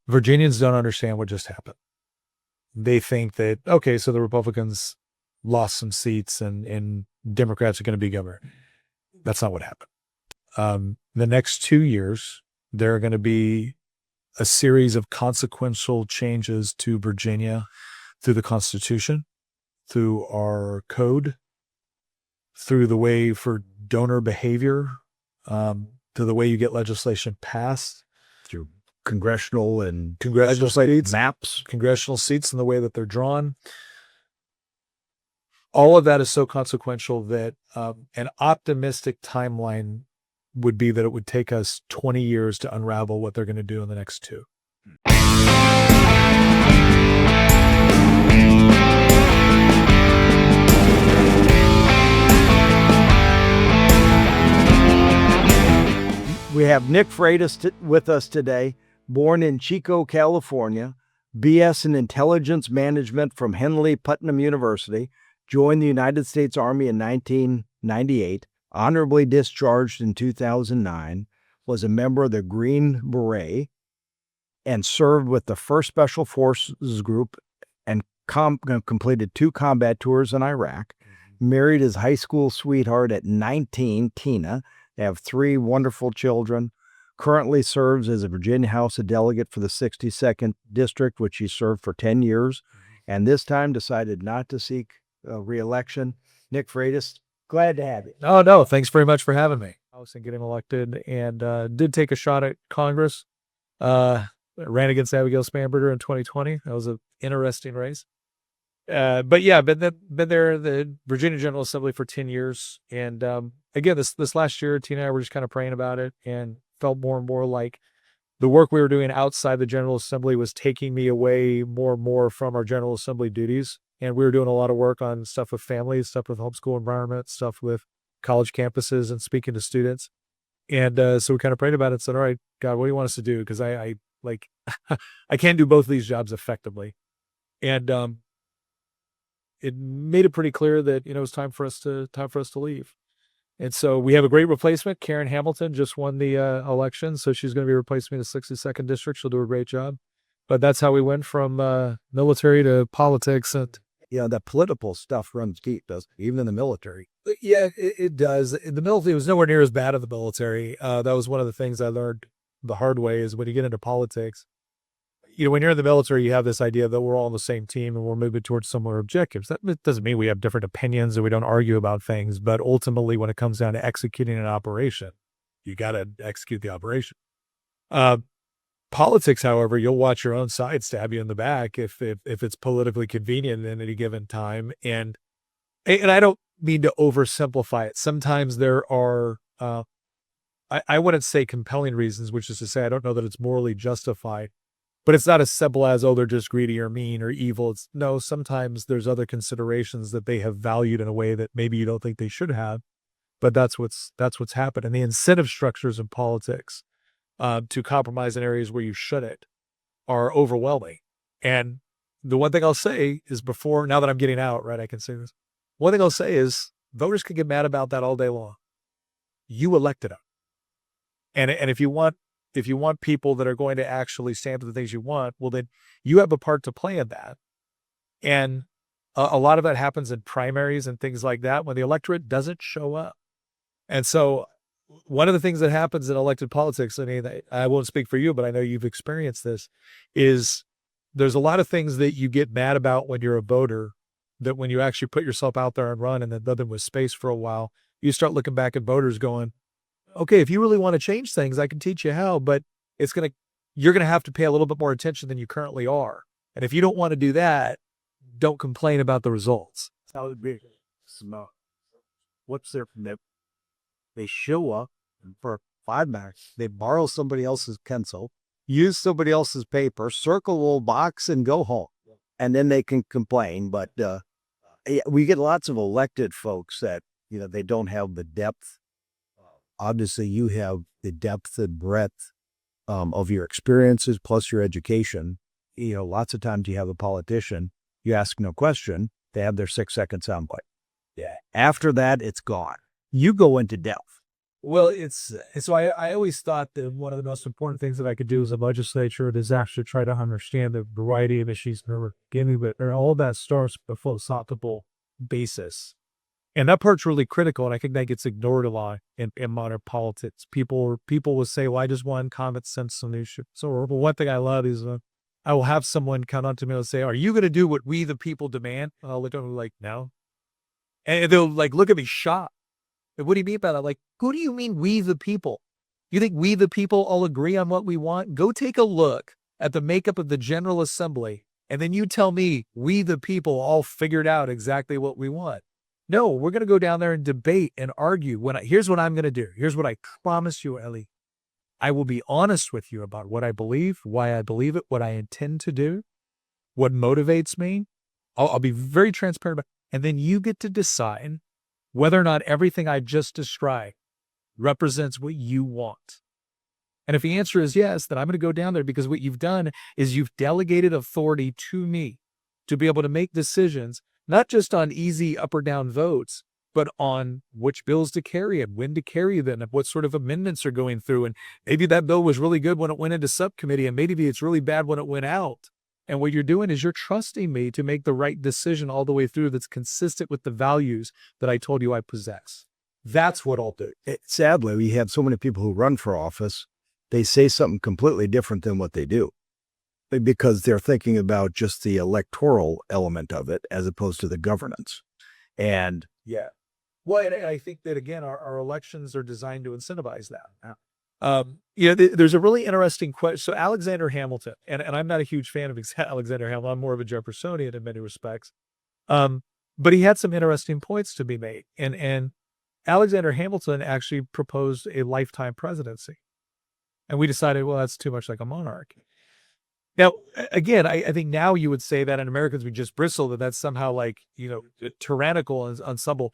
Virginians don't understand what just happened. They think that, okay, so the Republicans lost some seats and Democrats are going to be governor. That's not what happened. The next 2 years, there are going to be a series of consequential changes to Virginia through the Constitution, through our code, through the way for donor behavior, to the way you get legislation passed, through congressional and seats, maps, congressional seats, and the way that they're drawn. All of that is so consequential that an optimistic timeline would be that it would take us 20 years to unravel what they're going to do in the next 2. We have Nick Freitas with us today, born in Chico, California, BS in Intelligence Management from Henley Putnam University, joined the United States Army in 1998, honorably discharged in 2009, was a member of the Green Beret, and served with the 1st Special Forces Group and completed 2 combat tours in Iraq, married his high school sweetheart at 19, Tina. They have 3 wonderful children, currently serves as a Virginia House of Delegate for the 62nd District, which he served for 10 years, and this time decided not to seek re-election. Nick Freitas, glad to have you. Oh, no, thanks very much for having me. I was getting elected and did take a shot at Congress. Ran against Abigail Spanberger in 2020. That was an interesting race. But yeah, been there, the Virginia General Assembly for 10 years. And again, this last year, Tina and I were just kind of praying about it and felt more and more like the work we were doing outside the General Assembly was taking me away more and more from our General Assembly duties. And we were doing a lot of work on stuff with families, stuff with homeschool environment, stuff with college campuses and speaking to students. And so we kind of prayed about it and said, all right, God, what do you want us to do? Because I like, I can't do both of these jobs effectively. And it made it pretty clear that, it was time for us to leave. And so we have a great replacement. Karen Hamilton just won the election. So she's going to be replacing me in the 62nd District. She'll do a great job. But that's how we went from military to politics. And that political stuff runs deep, does it? Even in the military. Yeah, it does. The military was nowhere near as bad as the military. That was one of the things I learned the hard way is when you get into politics, when you're in the military, you have this idea that we're all on the same team and we're moving towards similar objectives. That doesn't mean we have different opinions and we don't argue about things, but ultimately when it comes down to executing an operation, you got to execute the operation. Politics, however, you'll watch your own side stab you in the back if it's politically convenient at any given time. And I don't mean to oversimplify it. Sometimes there are, I wouldn't say compelling reasons, which is to say, I don't know that it's morally justified, but it's not as simple as, oh, they're just greedy or mean or evil. No, sometimes there's other considerations that they have valued in a way that maybe you don't think they should have, but that's what's happened. And the incentive structures in politics to compromise in areas where you shouldn't are overwhelming. And the one thing I'll say is now that I'm getting out, right, I can say this. One thing I'll say is voters can get mad about that all day long. You elected them. And if you want people that are going to actually stand for the things you want, well, then you have a part to play in that. And a lot of that happens in primaries and things like that when the electorate doesn't show up. And so one of the things that happens in elected politics, I mean, I won't speak for you, but I know you've experienced this, is there's a lot of things that you get mad about when you're a voter that when you actually put yourself out there and run and then nothing with space for a while, you start looking back at voters going, okay, if you really want to change things, I can teach you how, but you're going to have to pay a little bit more attention than you currently are. And if you don't want to do that, don't complain about the results. How would be what's their they show up for $5, they borrow somebody else's pencil, use somebody else's paper, circle a little box and go home. And then they can complain. But we get lots of elected folks that, they don't have the depth. Obviously, you have the depth and breadth of your experiences plus your education. Lots of times you have a politician, you ask no question, they have their 6-second soundbite. Yeah. After that, it's gone. You go into depth. Well, so I always thought that one of the most important things that I could do as a legislature is actually try to understand the variety of issues that we're giving, but all that starts with a philosophical basis. And that part's really critical, and I think that gets ignored a lot in modern politics. People will say, "Well, I just want common sense solution." So, well, one thing I love is I will have someone come up to me and say, "Are you going to do what we the people demand?" I'll look at them like, "No," and they'll like look at me shocked. What do you mean by that? Like, who do you mean we the people? You think we the people all agree on what we want? Go take a look at the makeup of the General Assembly, and then you tell me we the people all figured out exactly what we want. No, we're going to go down there and debate and argue. Here's what I'm going to do. Here's what I promise you, Ellie. I will be honest with you about what I believe, why I believe it, what I intend to do, what motivates me. I'll be very transparent about it. And then you get to decide whether or not everything I just described represents what you want. And if the answer is yes, then I'm going to go down there because what you've done is you've delegated authority to me to be able to make decisions, not just on easy up or down votes, but on which bills to carry and when to carry them and what sort of amendments are going through. And maybe that bill was really good when it went into subcommittee and maybe it's really bad when it went out. And what you're doing is you're trusting me to make the right decision all the way through that's consistent with the values that I told you I possess. That's what I'll do. Sadly, we have so many people who run for office, they say something completely different than what they do because they're thinking about just the electoral element of it as opposed to the governance. And yeah. Well, and I think that, again, our elections are designed to incentivize that. There's a really interesting question. So Alexander Hamilton, and I'm not a huge fan of Alexander Hamilton. I'm more of a Jeffersonian in many respects. But he had some interesting points to be made. And Alexander Hamilton actually proposed a lifetime presidency. And we decided, well, that's too much like a monarchy. Now, again, I think now you would say that, and Americans would just bristle that that's somehow like, tyrannical and ensemble.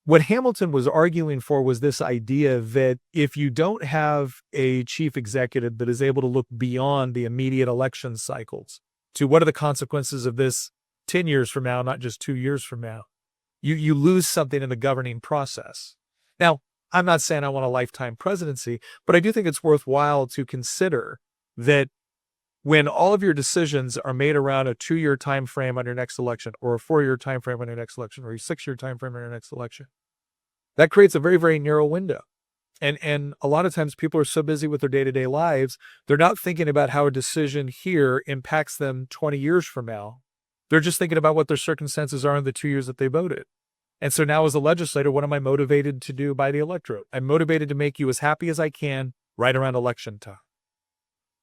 What Hamilton was arguing for was this idea that if you don't have a chief executive that is able to look beyond the immediate election cycles to what are the consequences of this 10 years from now, not just 2 years from now, you lose something in the governing process. Now, I'm not saying I want a lifetime presidency, but I do think it's worthwhile to consider that when all of your decisions are made around a 2-year time frame on your next election, or a 4-year time frame on your next election, or a 6-year time frame on your next election, that creates a very, very narrow window. And a lot of times people are so busy with their day-to-day lives, they're not thinking about how a decision here impacts them 20 years from now. They're just thinking about what their circumstances are in the 2 years that they voted. And so now as a legislator, what am I motivated to do by the electorate? I'm motivated to make you as happy as I can right around election time.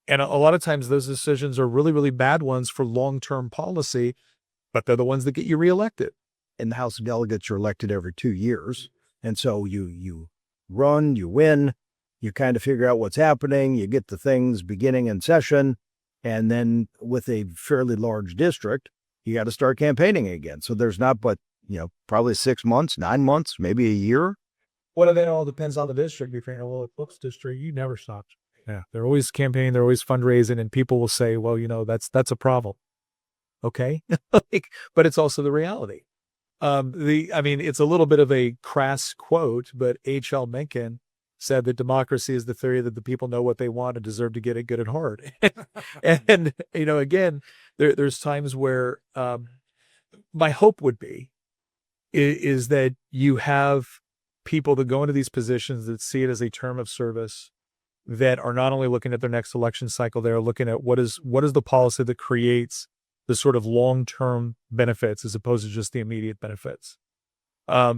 And a lot of times those decisions are really, really bad ones for long-term policy, but they're the ones that get you reelected. in the House of Delegates, you're elected every 2 years. And so you run, you win, you kind of figure out what's happening, you get the things beginning in session, and then with a fairly large district, you got to start campaigning again. So there's not but, probably 6 months, 9 months, maybe a year. Well, then it all depends on the district. If you're in a little Brooks district, you never stop. Yeah, they're always campaigning, they're always fundraising, and people will say, well, that's a problem. Okay. But it's also the reality. It's a little bit of a crass quote, but H.L. Mencken said that democracy is the theory that the people know what they want and deserve to get it good and hard. And, again, there's times where my hope would be is that you have people that go into these positions that see it as a term of service, that are not only looking at their next election cycle, they're looking at what is the policy that creates the sort of long-term benefits as opposed to just the immediate benefits. But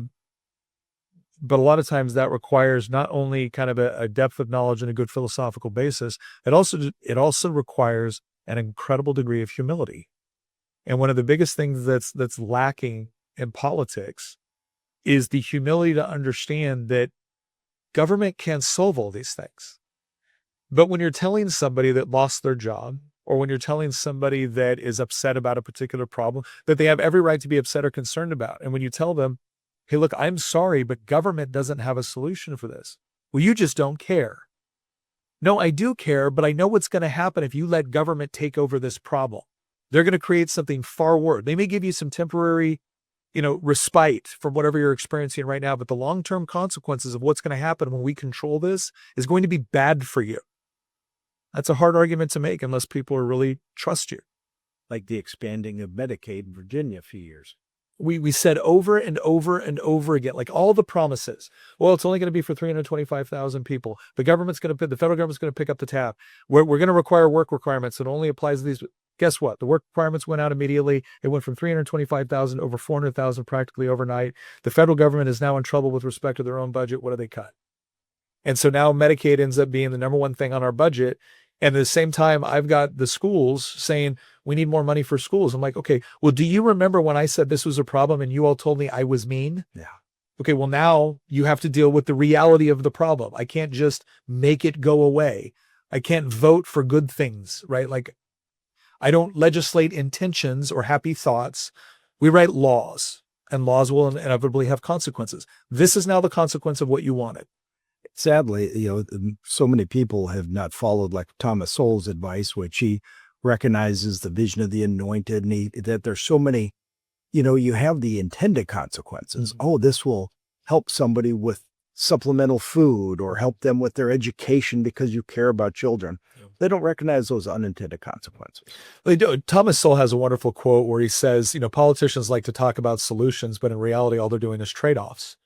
a lot of times that requires not only kind of a depth of knowledge and a good philosophical basis, it also requires an incredible degree of humility. And one of the biggest things that's lacking in politics is the humility to understand that government can solve all these things. But when you're telling somebody that lost their job, or when you're telling somebody that is upset about a particular problem that they have every right to be upset or concerned about, and when you tell them, hey, look, I'm sorry, but government doesn't have a solution for this. Well, you just don't care. No, I do care, but I know what's going to happen if you let government take over this problem. They're going to create something far worse. They may give you some temporary, respite from whatever you're experiencing right now. But the long-term consequences of what's going to happen when we control this is going to be bad for you. That's a hard argument to make unless people really trust you. Like the expanding of Medicaid in Virginia a few years. We said over and over and over again, like all the promises. Well, it's only going to be for 325,000 people. The federal government's going to pick up the tab. We're going to require work requirements. It only applies to these. Guess what? The work requirements went out immediately. It went from 325,000 over 400,000 practically overnight. The federal government is now in trouble with respect to their own budget. What do they cut? And so now Medicaid ends up being the number one thing on our budget. And at the same time, I've got the schools saying, we need more money for schools. I'm like, okay, well, do you remember when I said this was a problem and you all told me I was mean? Yeah. Okay, well, now you have to deal with the reality of the problem. I can't just make it go away. I can't vote for good things, right? Like, I don't legislate intentions or happy thoughts. We write laws, and laws will inevitably have consequences. This is now the consequence of what you wanted. Sadly, so many people have not followed like Thomas Sowell's advice, which he recognizes the vision of the anointed, and that there's so many, you have the intended consequences. Mm-hmm. Oh, this will help somebody with supplemental food or help them with their education because you care about children. Yeah. They don't recognize those unintended consequences. They do. Thomas Sowell has a wonderful quote where he says, politicians like to talk about solutions, but in reality, all they're doing is trade-offs.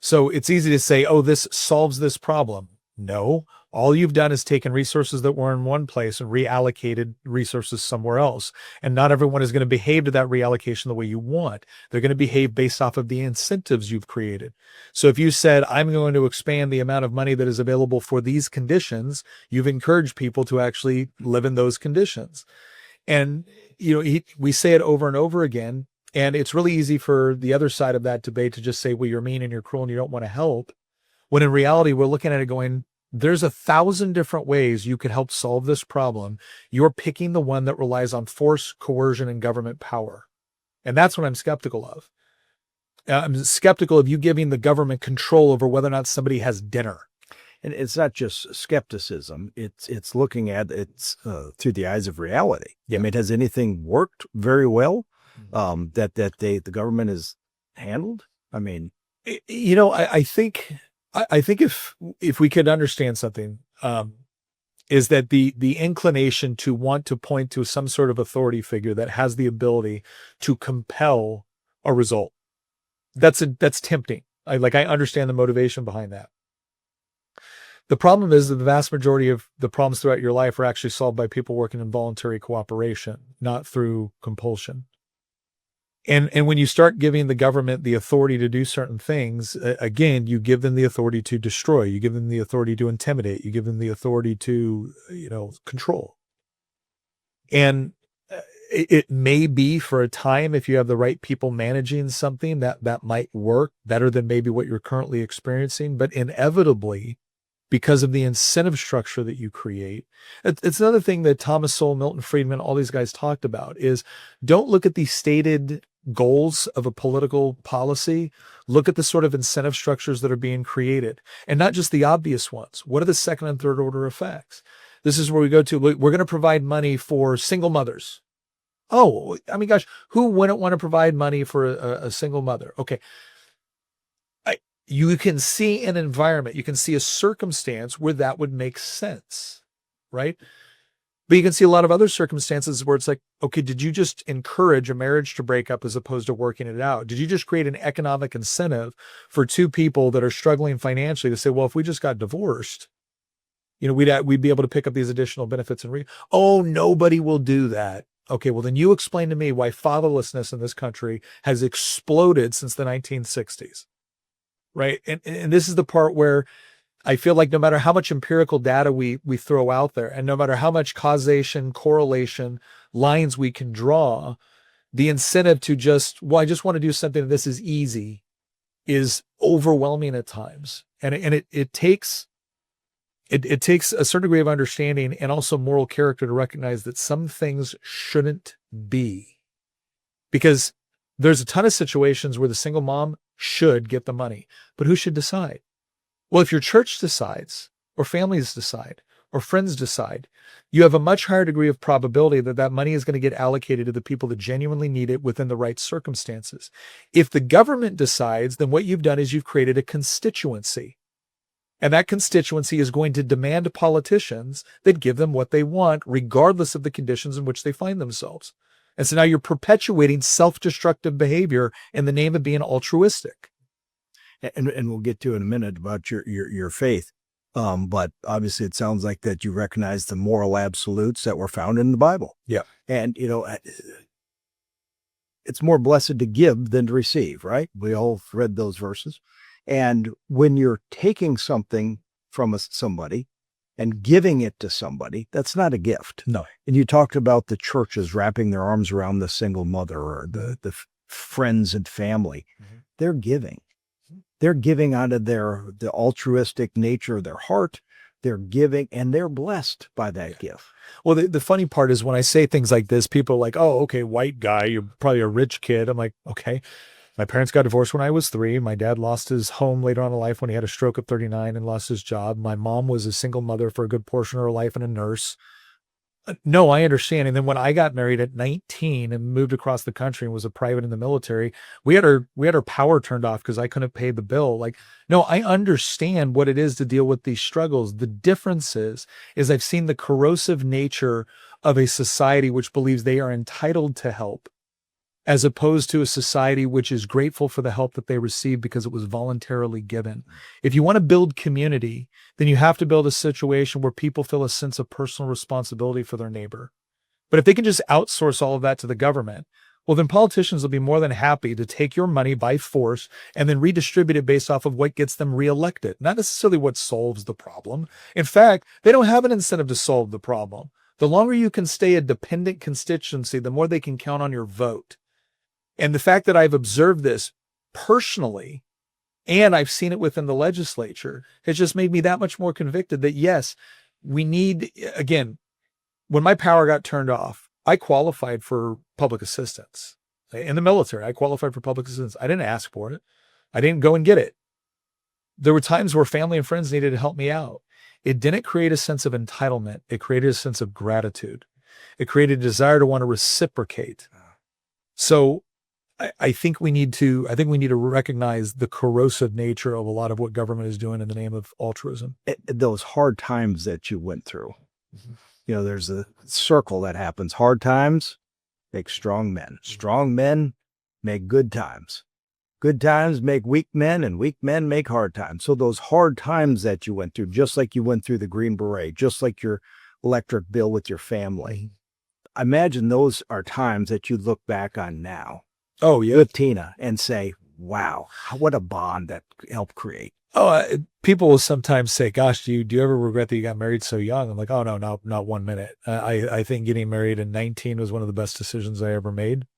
So it's easy to say, oh, this solves this problem. No, all you've done is taken resources that were in one place and reallocated resources somewhere else. And not everyone is going to behave to that reallocation the way you want. They're going to behave based off of the incentives you've created. So if you said, I'm going to expand the amount of money that is available for these conditions, you've encouraged people to actually live in those conditions. And, we say it over and over again. And it's really easy for the other side of that debate to just say, well, you're mean and you're cruel and you don't want to help. When in reality, we're looking at it going, there's 1,000 different ways you could help solve this problem. You're picking the one that relies on force, coercion, and government power. And that's what I'm skeptical of. I'm skeptical of you giving the government control over whether or not somebody has dinner. And it's not just skepticism. It's looking at it through the eyes of reality. Yeah. I mean, has anything worked very well? That the government has handled? I mean, I think if we could understand something, is that the inclination to want to point to some sort of authority figure that has the ability to compel a result, that's tempting. I understand the motivation behind that. The problem is that the vast majority of the problems throughout your life are actually solved by people working in voluntary cooperation, not through compulsion. And when you start giving the government the authority to do certain things, again, you give them the authority to destroy, you give them the authority to intimidate, you give them the authority to, control. And it may be for a time, if you have the right people managing something, that might work better than maybe what you're currently experiencing. But inevitably, because of the incentive structure that you create. It's another thing that Thomas Sowell, Milton Friedman, all these guys talked about is don't look at the stated goals of a political policy. Look at the sort of incentive structures that are being created, and not just the obvious ones. What are the second and third order effects? This is where we go to, we're going to provide money for single mothers. Oh, I mean, gosh, who wouldn't want to provide money for a single mother? Okay. You can see an environment, you can see a circumstance where that would make sense, right? But you can see a lot of other circumstances where it's like, okay, did you just encourage a marriage to break up as opposed to working it out? Did you just create an economic incentive for two people that are struggling financially to say, well, if we just got divorced, we'd be able to pick up these additional benefits and nobody will do that. Okay, well, then you explain to me why fatherlessness in this country has exploded since the 1960s. Right. And this is the part where I feel like no matter how much empirical data we throw out there, and no matter how much causation, correlation lines we can draw, the incentive to I just want to do something, this is easy, is overwhelming at times. And it takes a certain degree of understanding and also moral character to recognize that some things shouldn't be. Because there's a ton of situations where the single mom should get the money, but who should decide? Well, if your church decides or families decide, or friends decide, you have a much higher degree of probability that that money is going to get allocated to the people that genuinely need it within the right circumstances. If the government decides, then what you've done is you've created a constituency. And that constituency is going to demand politicians that give them what they want, regardless of the conditions in which they find themselves. And so now you're perpetuating self-destructive behavior in the name of being altruistic. And we'll get to in a minute about your faith. But obviously it sounds like that you recognize the moral absolutes that were found in the Bible. Yeah. And, it's more blessed to give than to receive, right? We all read those verses. And when you're taking something from somebody and giving it to somebody, that's not a gift. No. And you talked about the churches wrapping their arms around the single mother or the friends and family. Mm-hmm. They're giving. They're giving out of the altruistic nature of their heart. They're giving, and they're blessed by that gift. Well, the funny part is when I say things like this, people are like, oh, okay, white guy, you're probably a rich kid. I'm like, okay. My parents got divorced when I was 3. My dad lost his home later on in life when he had a stroke at 39 and lost his job. My mom was a single mother for a good portion of her life and a nurse. No, I understand. And then when I got married at 19 and moved across the country and was a private in the military, we had our power turned off because I couldn't pay the bill. Like, no, I understand what it is to deal with these struggles. The difference is I've seen the corrosive nature of a society which believes they are entitled to help, as opposed to a society which is grateful for the help that they receive because it was voluntarily given. If you want to build community, then you have to build a situation where people feel a sense of personal responsibility for their neighbor. But if they can just outsource all of that to the government, well, then politicians will be more than happy to take your money by force and then redistribute it based off of what gets them reelected, not necessarily what solves the problem. In fact, they don't have an incentive to solve the problem. The longer you can stay a dependent constituency, the more they can count on your vote. And the fact that I've observed this personally, and I've seen it within the legislature, has just made me that much more convicted that, yes, we need, again, when my power got turned off, I qualified for public assistance. In the military, I qualified for public assistance. I didn't ask for it. I didn't go and get it. There were times where family and friends needed to help me out. It didn't create a sense of entitlement. It created a sense of gratitude. It created a desire to want to reciprocate. So I think we need to recognize the corrosive nature of a lot of what government is doing in the name of altruism. Those hard times that you went through, there's a circle that happens. Hard times make strong men. Strong men make good times. Good times make weak men, and weak men make hard times. So those hard times that you went through, just like you went through the Green Beret, just like your electric bill with your family, I imagine those are times that you look back on now. Oh, yeah. With Tina and say, wow, what a bond that helped create. People will sometimes say, gosh, do you ever regret that you got married so young? I'm like, oh, no, not 1 minute. I think getting married at 19 was one of the best decisions I ever made.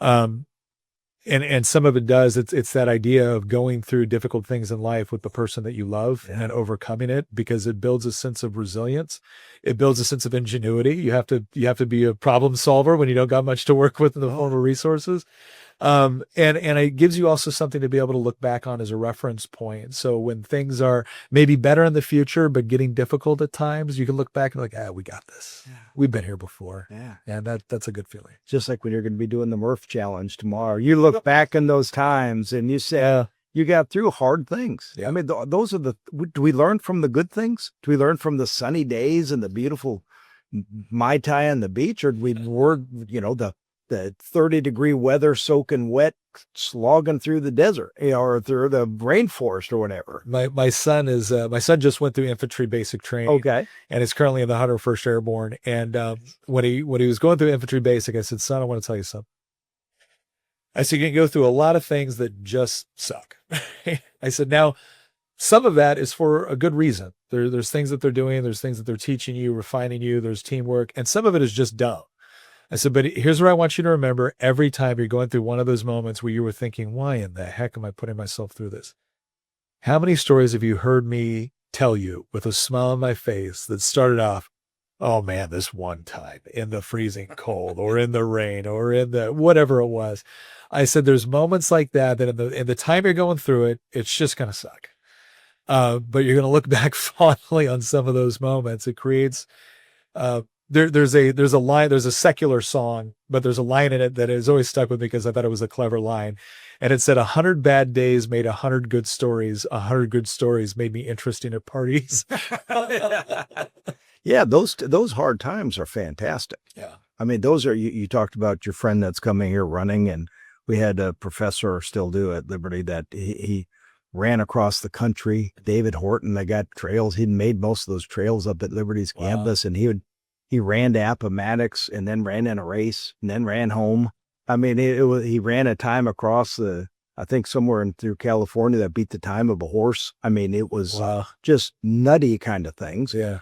And some of it does, it's that idea of going through difficult things in life with the person that you love and overcoming it, because it builds a sense of resilience. It builds a sense of ingenuity. You have to be a problem solver when you don't got much to work with in the form of resources. And it gives you also something to be able to look back on as a reference point. So when things are maybe better in the future, but getting difficult at times, you can look back and like, we got this. Yeah. We've been here before. Yeah. And that's a good feeling. Just like when you're going to be doing the Murph Challenge tomorrow, you look back in those times and you say, you got through hard things. Yeah. I mean, those are do we learn from the good things? Do we learn from the sunny days and the beautiful Mai Tai on the beach? Or do we the 30-degree weather soaking wet, slogging through the desert, or through the rainforest or whatever? My son just went through infantry basic training. Okay. And is currently in the 101st Airborne. And when he was going through infantry basic, I said, son, I want to tell you something. I said, you can go through a lot of things that just suck. I said, now, some of that is for a good reason. There's things that they're doing. There's things that they're teaching you, refining you. There's teamwork. And some of it is just dumb. I said, but here's what I want you to remember every time you're going through one of those moments where you were thinking, why in the heck am I putting myself through this? How many stories have you heard me tell you with a smile on my face that started off, oh man, this one time in the freezing cold or in the rain or in the whatever it was. I said, there's moments like that in the time you're going through it, it's just going to suck. But you're going to look back fondly on some of those moments. It creates, there's a line, there's a secular song, but there's a line in it that has always stuck with me because I thought it was a clever line. And it said, 100 bad days made 100 good stories. 100 good stories made me interesting at parties. Yeah, those hard times are fantastic. Yeah. I mean, those are, you talked about your friend that's coming here running, and we had a professor, still do at Liberty, that he ran across the country. David Horton, they got trails. He'd made most of those trails up at Liberty's campus, and he ran to Appomattox and then ran in a race and then ran home. I mean, he ran a time across I think somewhere through California that beat the time of a horse. I mean, it was just nutty kind of things. Yeah.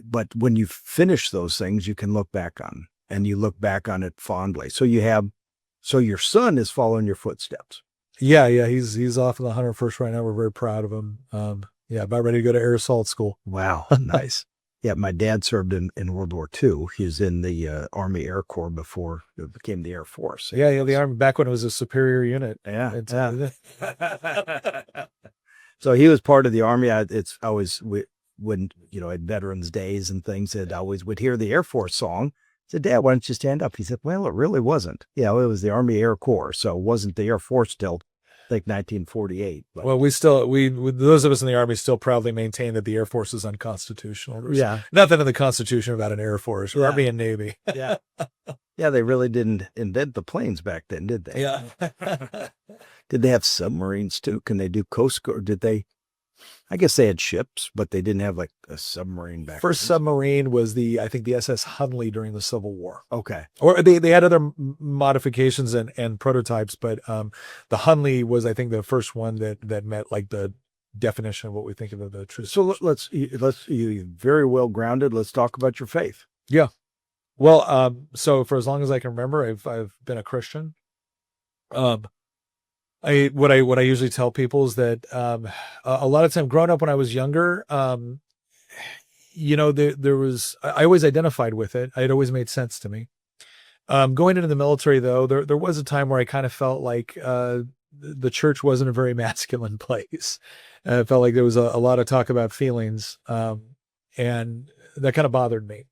But when you finish those things, you can look back on, and you look back on it fondly. So your son is following your footsteps. Yeah. He's off in the 101st right now. We're very proud of him. About ready to go to air assault school. Wow. Nice. Yeah, my dad served in World War II. He was in the Army Air Corps before it became the Air Force. Yeah, the Army, back when it was a superior unit. Yeah. So he was part of the Army. It's always, when, at Veterans Days and things, it always would hear the Air Force song. I said, Dad, why don't you stand up? He said, well, it really wasn't. It was the Army Air Corps. So it wasn't the Air Force till, I think, 1948. But. Well, we those of us in the Army still proudly maintain that the Air Force is unconstitutional. There's nothing in the Constitution about an Air Force or Army and Navy. Yeah. Yeah, they really didn't invent the planes back then, did they? Yeah. Did they have submarines too? Can they do Coast Guard? I guess they had ships, but they didn't have like a submarine back then. First submarine was I think the SS Hunley during the Civil War. Okay. Or they had other modifications and prototypes, but the Hunley was, I think, the first one that met like the definition of what we think of the truth. So let's you very well grounded. Let's talk about your faith. Yeah. Well, so for as long as I can remember, I've been a Christian. What I usually tell people is that a lot of time growing up when I was younger, there was, I always identified with it. It always made sense to me. Going into the military, though, there was a time where I kind of felt like the church wasn't a very masculine place. I felt like there was a lot of talk about feelings, and that kind of bothered me.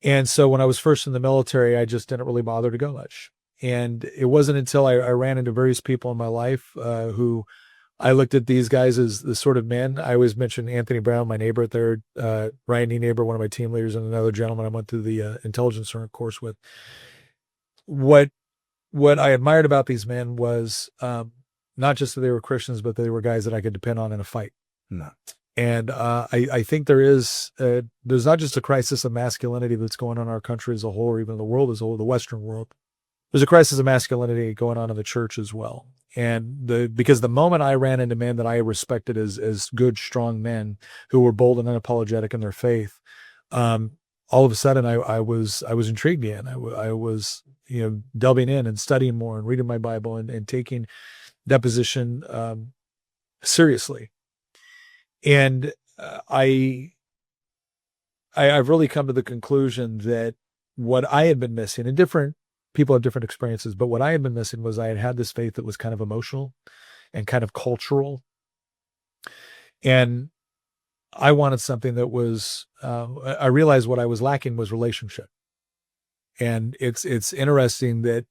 And so when I was first in the military, I just didn't really bother to go much. And it wasn't until I ran into various people in my life who I looked at these guys as the sort of men. I always mention Anthony Brown, my neighbor there, Ryan Neighbor, one of my team leaders, and another gentleman I went through the intelligence course with. What I admired about these men was not just that they were Christians, but they were guys that I could depend on in a fight. No. And I think there's not just a crisis of masculinity that's going on in our country as a whole, or even the world as a whole, the Western world. There's a crisis of masculinity going on in the church as well. And because the moment I ran into men that I respected as good, strong men who were bold and unapologetic in their faith, all of a sudden I was intrigued again. I was, delving in and studying more and reading my Bible and taking that position seriously. And I've really come to the conclusion that what I had been missing, and different people have different experiences, but what I had been missing was I had this faith that was kind of emotional and kind of cultural. And I wanted something that was, I realized what I was lacking was relationship. And it's interesting that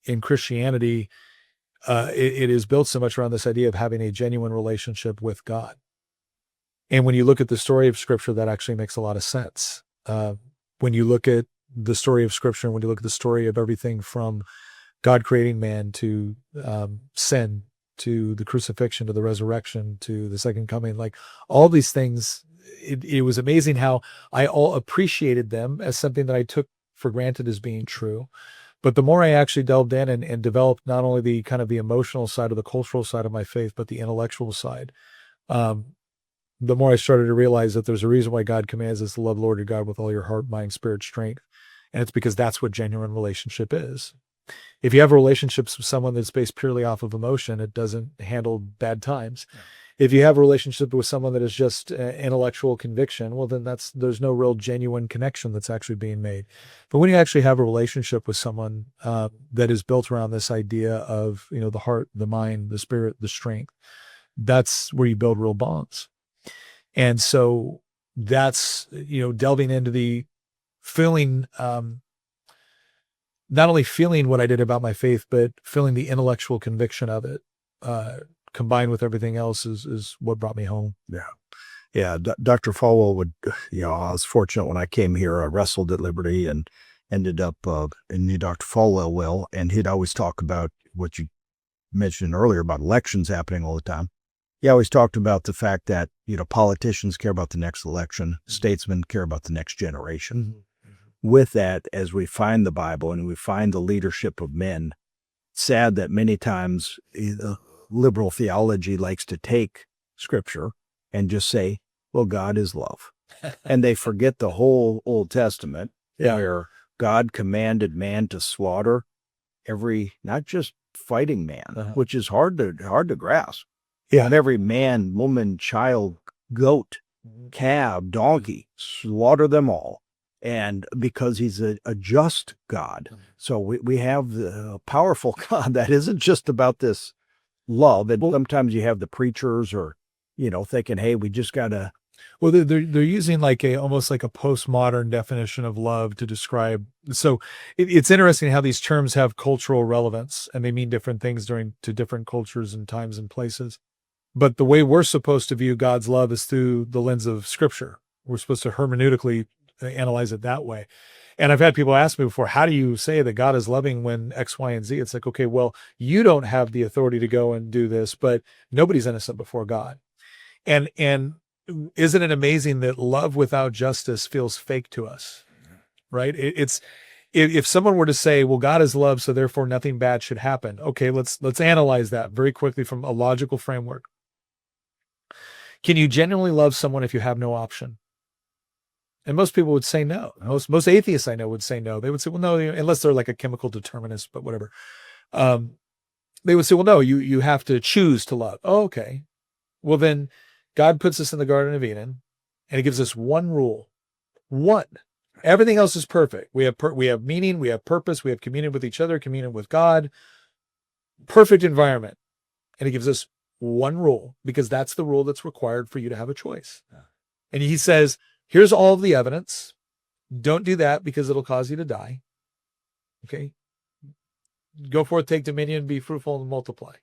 in Christianity, it is built so much around this idea of having a genuine relationship with God. And when you look at the story of Scripture, that actually makes a lot of sense. When you look at the story of Scripture, when you look at the story of everything from God creating man to sin, to the crucifixion, to the resurrection, to the second coming, like all these things, it was amazing how I all appreciated them as something that I took for granted as being true. But the more I actually delved in and developed not only the kind of the emotional side or the cultural side of my faith, but the intellectual side, the more I started to realize that there's a reason why God commands us to love the Lord your God with all your heart, mind, spirit, strength. And it's because that's what genuine relationship is. If you have relationships with someone that's based purely off of emotion, it doesn't handle bad times. Yeah. If you have a relationship with someone that is just intellectual conviction, well, then there's no real genuine connection that's actually being made. But when you actually have a relationship with someone that is built around this idea of, the heart, the mind, the spirit, the strength, that's where you build real bonds. And so that's, delving into the feeling, not only feeling what I did about my faith, but feeling the intellectual conviction of it, combined with everything else is what brought me home. Yeah. Yeah. Dr. Falwell would, I was fortunate when I came here, I wrestled at Liberty and ended up, and knew Dr. Falwell well, and he'd always talk about what you mentioned earlier about elections happening all the time. He always talked about the fact that, politicians care about the next election, statesmen care about the next generation. With that, as we find the Bible and we find the leadership of men, sad that many times liberal theology likes to take scripture and just say, well, God is love. And they forget the whole Old Testament, where God commanded man to slaughter every, not just fighting man, which is hard to grasp. Yeah. But every man, woman, child, goat, calf, donkey, slaughter them all. And because he's a just God. So we have a powerful God that isn't just about this love. And sometimes you have the preachers or, thinking, hey, we just got to. Well, they're using almost like a postmodern definition of love to describe. So it's interesting how these terms have cultural relevance and they mean different things to different cultures and times and places. But the way we're supposed to view God's love is through the lens of Scripture. We're supposed to hermeneutically analyze it that way. And I've had people ask me before, how do you say that God is loving when X, Y, and Z? It's like, okay, well, you don't have the authority to go and do this, but nobody's innocent before God. And isn't it amazing that love without justice feels fake to us, right? It's if someone were to say, well, God is love, so therefore nothing bad should happen. Okay, let's analyze that very quickly from a logical framework. Can you genuinely love someone if you have no option? And most people would say no. Most atheists I know would say no. They would say, well, no, unless they're like a chemical determinist, but whatever. They would say, well, no, you have to choose to love. Oh, okay. Well, then God puts us in the Garden of Eden and he gives us one rule. One. Everything else is perfect. We have meaning, we have purpose, we have communion with each other, communion with God. Perfect environment. And he gives us one rule because that's the rule that's required for you to have a choice. And he says, here's all of the evidence. Don't do that because it'll cause you to die. Okay. Go forth, take dominion, be fruitful and multiply.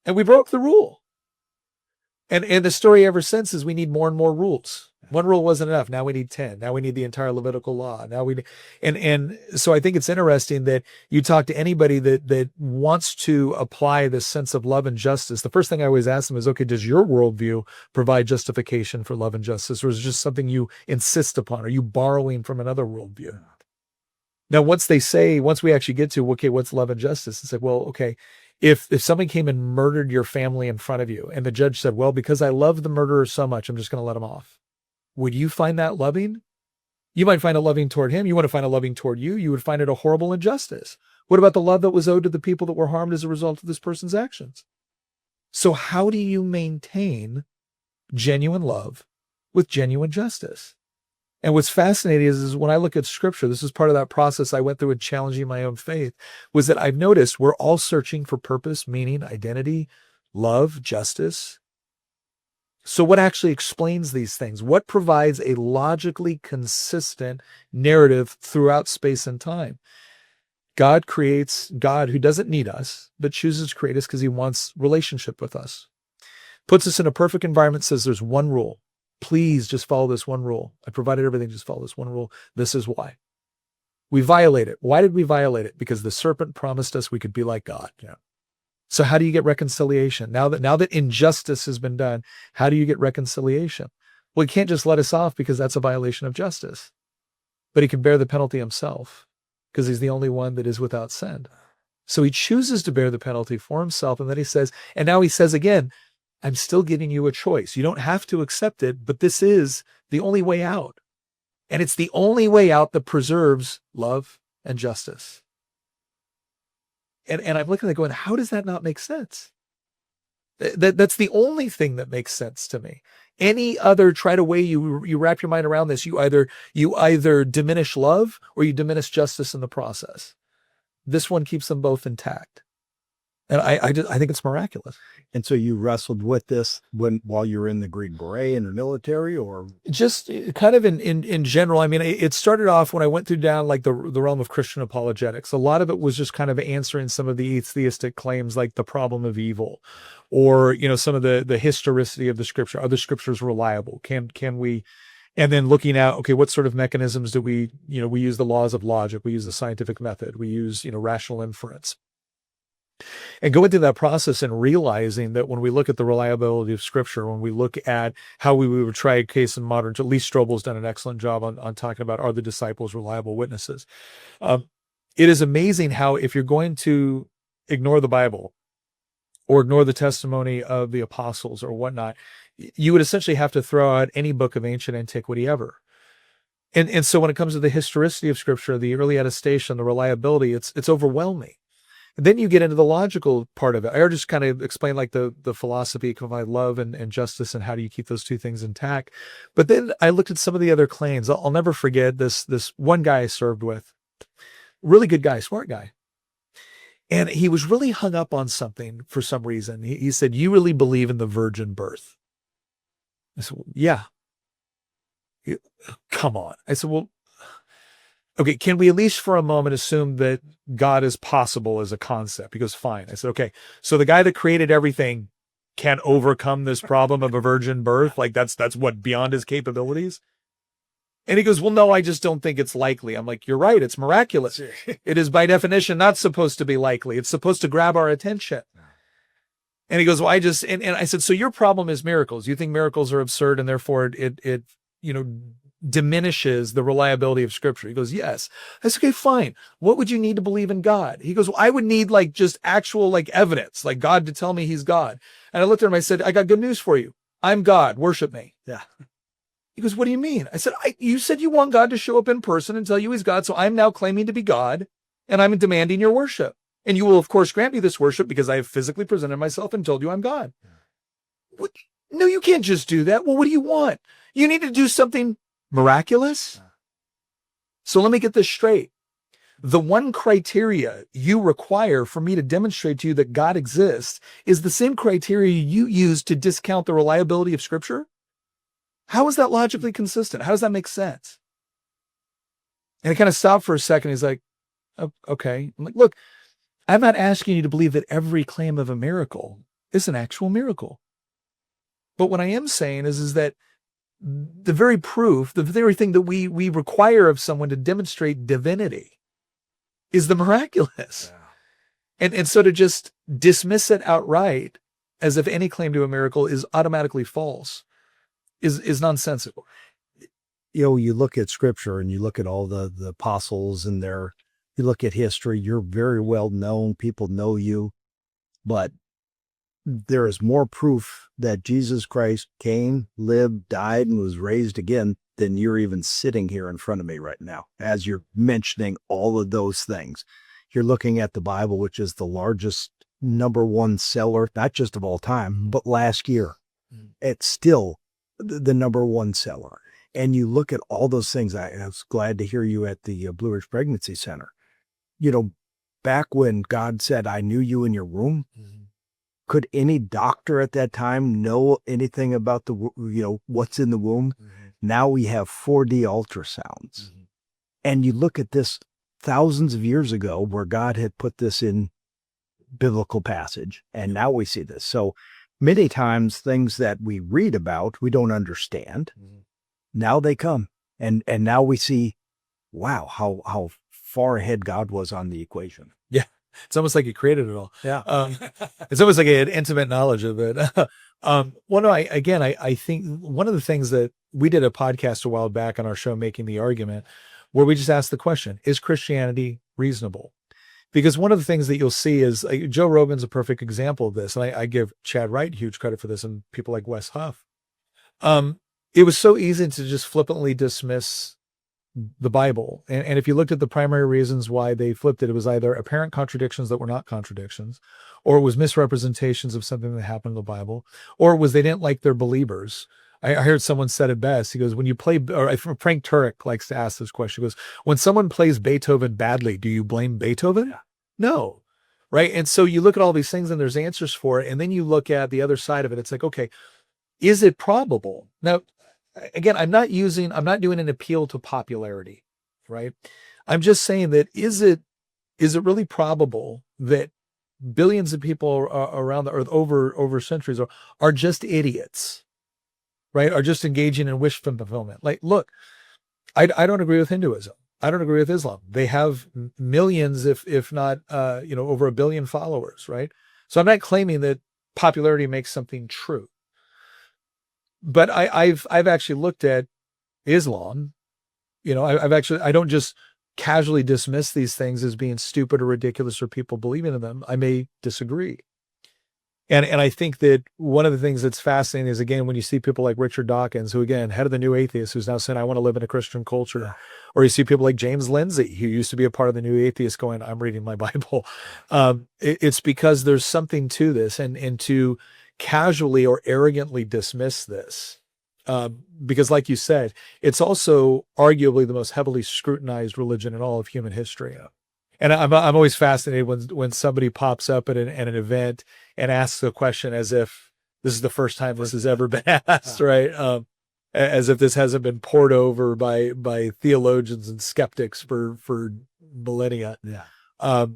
And we broke the rule. And the story ever since is we need more and more rules. One rule wasn't enough. Now we need 10. Now we need the entire Levitical law. Now and so I think it's interesting that you talk to anybody that wants to apply this sense of love and justice. The first thing I always ask them is, okay, does your worldview provide justification for love and justice? Or is it just something you insist upon? Are you borrowing from another worldview? Now, once we actually get to, okay, what's love and justice? It's like, well, okay, if somebody came and murdered your family in front of you and the judge said, well, because I love the murderer so much, I'm just going to let him off. Would you find that loving? You might find it loving toward him. You want to find it loving toward you. You would find it a horrible injustice. What about the love that was owed to the people that were harmed as a result of this person's actions? So how do you maintain genuine love with genuine justice? And what's fascinating is when I look at scripture, this is part of that process I went through in challenging my own faith, was that I've noticed we're all searching for purpose, meaning, identity, love, justice. So what actually explains these things? What provides a logically consistent narrative throughout space and time? God who doesn't need us, but chooses to create us because he wants relationship with us. Puts us in a perfect environment, says there's one rule. Please just follow this one rule. I provided everything, just follow this one rule. This is why. We violate it. Why did we violate it? Because the serpent promised us we could be like God. Yeah. So how do you get reconciliation? Now that injustice has been done, how do you get reconciliation? Well, he can't just let us off because that's a violation of justice. But he can bear the penalty himself because he's the only one that is without sin. So he chooses to bear the penalty for himself. And then he says, and now he says again, I'm still giving you a choice. You don't have to accept it, but this is the only way out. And it's the only way out that preserves love and justice. And I'm looking at it going, how does that not make sense? That's the only thing that makes sense to me. Any other way you wrap your mind around this, you either diminish love or you diminish justice in the process. This one keeps them both intact. And I think it's miraculous. And so you wrestled with this while you were in the Green Beret in the military, or Just kind of in general. I mean, it started off when I went through down like the realm of Christian apologetics. A lot of it was just kind of answering some of the atheistic claims, like the problem of evil, or some of the historicity of the scripture. Are the scriptures reliable? Can we? And then looking at, okay, what sort of mechanisms do we use the laws of logic, we use the scientific method, we use rational inference. And going through that process and realizing that when we look at the reliability of scripture, when we look at how we would try a case in modern, Lee Strobel's done an excellent job on talking about, are the disciples reliable witnesses? It is amazing how, if you're going to ignore the Bible or ignore the testimony of the apostles or whatnot, you would essentially have to throw out any book of ancient antiquity ever. And so when it comes to the historicity of scripture, the early attestation, the reliability, it's overwhelming. Then you get into the logical part of it. I just kind of explained like the philosophy of love and justice and how do you keep those two things intact. But then I looked at some of the other claims. I'll never forget this one guy I served with, really good guy, smart guy. And he was really hung up on something for some reason. He said, "You really believe in the virgin birth?" I said, "Well, yeah." Come on. I said, "Well, okay, can we at least for a moment assume that God is possible as a concept?" He goes, "Fine." I said, "Okay, so the guy that created everything can overcome this problem of a virgin birth? Like that's what, beyond his capabilities?" And he goes, "Well, no, I just don't think it's likely." I'm like, "You're right. It's miraculous. It is by definition not supposed to be likely. It's supposed to grab our attention." And he goes, "Well, and I said, "So your problem is miracles. You think miracles are absurd and therefore it diminishes the reliability of scripture?" He goes, "Yes." I said, "Okay, fine. What would you need to believe in God?" He goes, "Well, I would need like just actual like evidence, like God to tell me he's God." And I looked at him, I said, "I got good news for you. I'm God. Worship me." Yeah. He goes, "What do you mean?" I said, "You said you want God to show up in person and tell you he's God. So I'm now claiming to be God and I'm demanding your worship. And you will, of course, grant me this worship because I have physically presented myself and told you I'm God." What? No, you can't just do that. "Well, what do you want? You need to do something miraculous?" So let me get this straight. The one criteria you require for me to demonstrate to you that God exists is the same criteria you use to discount the reliability of scripture? How is that logically consistent? How does that make sense? And he kind of stopped for a second. He's like, "Oh, okay." I'm like, "Look, I'm not asking you to believe that every claim of a miracle is an actual miracle. But what I am saying is that the very proof, the very thing that we require of someone to demonstrate divinity is the miraculous." Yeah. And so to just dismiss it outright as if any claim to a miracle is automatically false is nonsensical. You look at scripture and you look at all the apostles and you look at history, you're very well known. People know you, but there is more proof that Jesus Christ came, lived, died, and was raised again than you're even sitting here in front of me right now. As you're mentioning all of those things, you're looking at the Bible, which is the largest number one seller, not just of all time, but last year. It's still the number one seller. And you look at all those things. I was glad to hear you at the Blue Ridge Pregnancy Center. Back when God said, "I knew you in your womb," could any doctor at that time know anything about what's in the womb? Now we have 4D ultrasounds. And you look at this thousands of years ago where God had put this in biblical passage, and now we see this. So many times things that we read about, we don't understand. Now they come, and now we see, wow, how far ahead God was on the equation. Yeah. It's almost like he created it all. Yeah. It's almost like he had intimate knowledge of it. Well, no, I think one of the things that we did a podcast a while back on our show, Making the Argument, where we just asked the question, is Christianity reasonable? Because one of the things that you'll see is Joe Rogan's a perfect example of this. And I give Chad Wright huge credit for this and people like Wes Huff. It was so easy to just flippantly dismiss the Bible. And if you looked at the primary reasons why they flipped it, it was either apparent contradictions that were not contradictions, or it was misrepresentations of something that happened in the Bible, or it was they didn't like their believers. I heard someone said it best. He goes, when you play, or Frank Turek likes to ask this question. He goes, when someone plays Beethoven badly, do you blame Beethoven? No. right? And so you look at all these things and there's answers for it. And then you look at the other side of it. It's like, okay, is it probable? Now, again, I'm not doing an appeal to popularity, right? I'm just saying that is it really probable that billions of people around the earth over centuries are just idiots, right? Are just engaging in wish fulfillment. Like, look, I don't agree with Hinduism. I don't agree with Islam. They have millions, if not, over 1 billion followers, right? So I'm not claiming that popularity makes something true. But I've actually looked at Islam. I don't just casually dismiss these things as being stupid or ridiculous or people believing in them. I may disagree. And I think that one of the things that's fascinating is, again, when you see people like Richard Dawkins, who, again, head of the New Atheists, who's now saying, I want to live in a Christian culture. Yeah. Or you see people like James Lindsay, who used to be a part of the New Atheists, going, I'm reading my Bible. It's because there's something to this, and to casually or arrogantly dismiss this. Because like you said, it's also arguably the most heavily scrutinized religion in all of human history. Yeah. And I'm always fascinated when somebody pops up at an event and asks a question as if this is the first time this has ever been asked, right? As if this hasn't been poured over by theologians and skeptics for millennia. Yeah.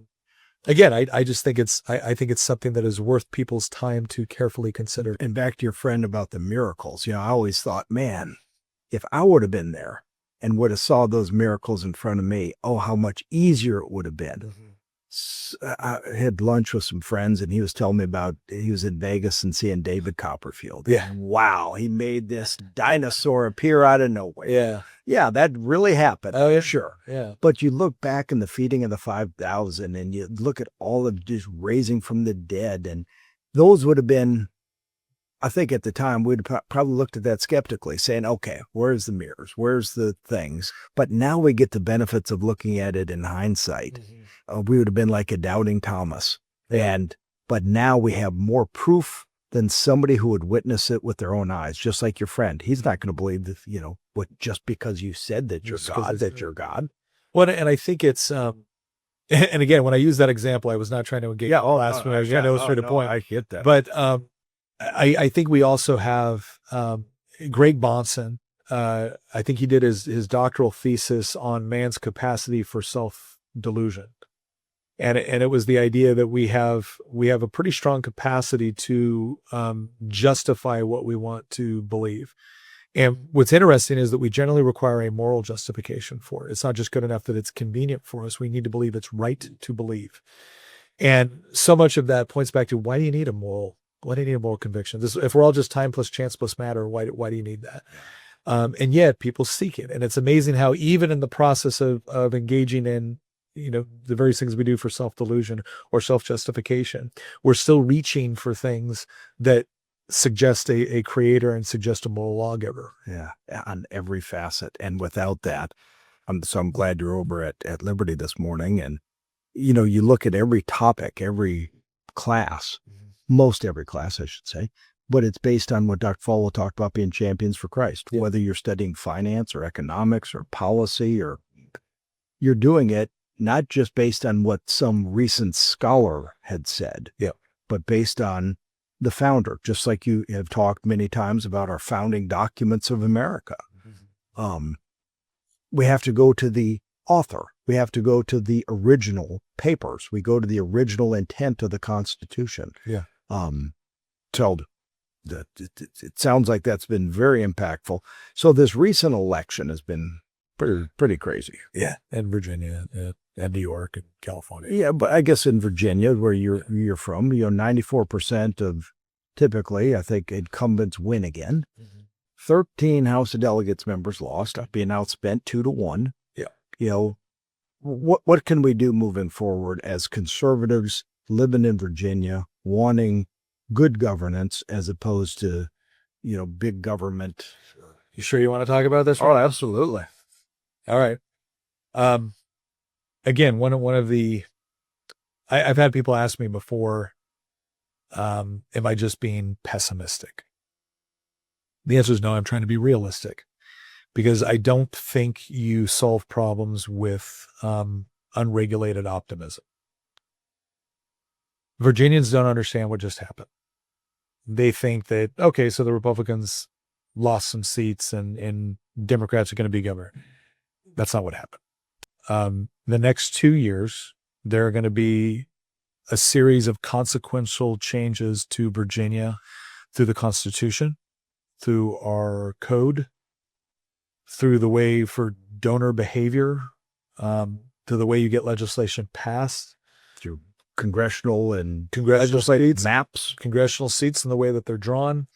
Again, I just think I think it's something that is worth people's time to carefully consider. And back to your friend about the miracles, I always thought, man, if I would have been there and would have saw those miracles in front of me, oh, how much easier it would have been. Mm-hmm. So I had lunch with some friends, and he was telling me about, he was in Vegas and seeing David Copperfield. Yeah. Wow. He made this dinosaur appear out of nowhere. Yeah. Yeah, that really happened. Oh, yeah. Sure. Yeah. But you look back in the feeding of the 5,000, and you look at all of just raising from the dead, and those would have been, I think at the time, we'd probably looked at that skeptically, saying, okay, where's the mirrors? Where's the things? But now we get the benefits of looking at it in hindsight. Mm-hmm. We would have been like a doubting Thomas. Yeah. But now we have more proof than somebody who would witness it with their own eyes, just like your friend. He's not going to believe that, just because you said that you're God, that you're God. Well, and I think it's, and again, when I use that example, I was not trying to engage. Yeah. I was trying to illustrate a point. I get that. But, I think we also have Greg Bahnsen. I think he did his doctoral thesis on man's capacity for self-delusion. And it was the idea that we have a pretty strong capacity to justify what we want to believe. And what's interesting is that we generally require a moral justification for it. It's not just good enough that it's convenient for us. We need to believe it's right to believe. And so much of that points back to, why do you need a moral conviction? If we're all just time plus chance plus matter, why do you need that? And yet people seek it. And it's amazing how even in the process of engaging in, the various things we do for self-delusion or self-justification, we're still reaching for things that suggest a creator and suggest a moral lawgiver. Yeah, on every facet. And without that, I'm glad you're over at Liberty this morning. And, you look at every topic, every class, most every class, I should say, but it's based on what Dr. Falwell talked about, being champions for Christ. Yeah. Whether you're studying finance or economics or policy, or you're doing it not just based on what some recent scholar had said, yeah, but based on the founder, just like you have talked many times about our founding documents of America. Mm-hmm. We have to go to the author. We have to go to the original papers. We go to the original intent of the Constitution. Yeah. So it sounds like that's been very impactful. So this recent election has been pretty crazy. Yeah. And Virginia and New York and California. Yeah, but I guess in Virginia, where you're from, 94% of typically, I think, incumbents win again. Mm-hmm. 13 House of Delegates members lost, being outspent 2-1. Yeah. What can we do moving forward as conservatives living in Virginia, wanting good governance as opposed to, big government? You sure you want to talk about this? Oh, absolutely. All right. Again, one of the, I've had people ask me before, am I just being pessimistic? The answer is no, I'm trying to be realistic, because I don't think you solve problems with unregulated optimism. Virginians don't understand what just happened. They think that, okay, so the Republicans lost some seats and Democrats are going to be governor. That's not what happened. The next 2 years, there are going to be a series of consequential changes to Virginia through the Constitution, through our code, through the way for donor behavior, to the way you get legislation passed, through congressional seats, maps, congressional seats, and the way that they're drawn.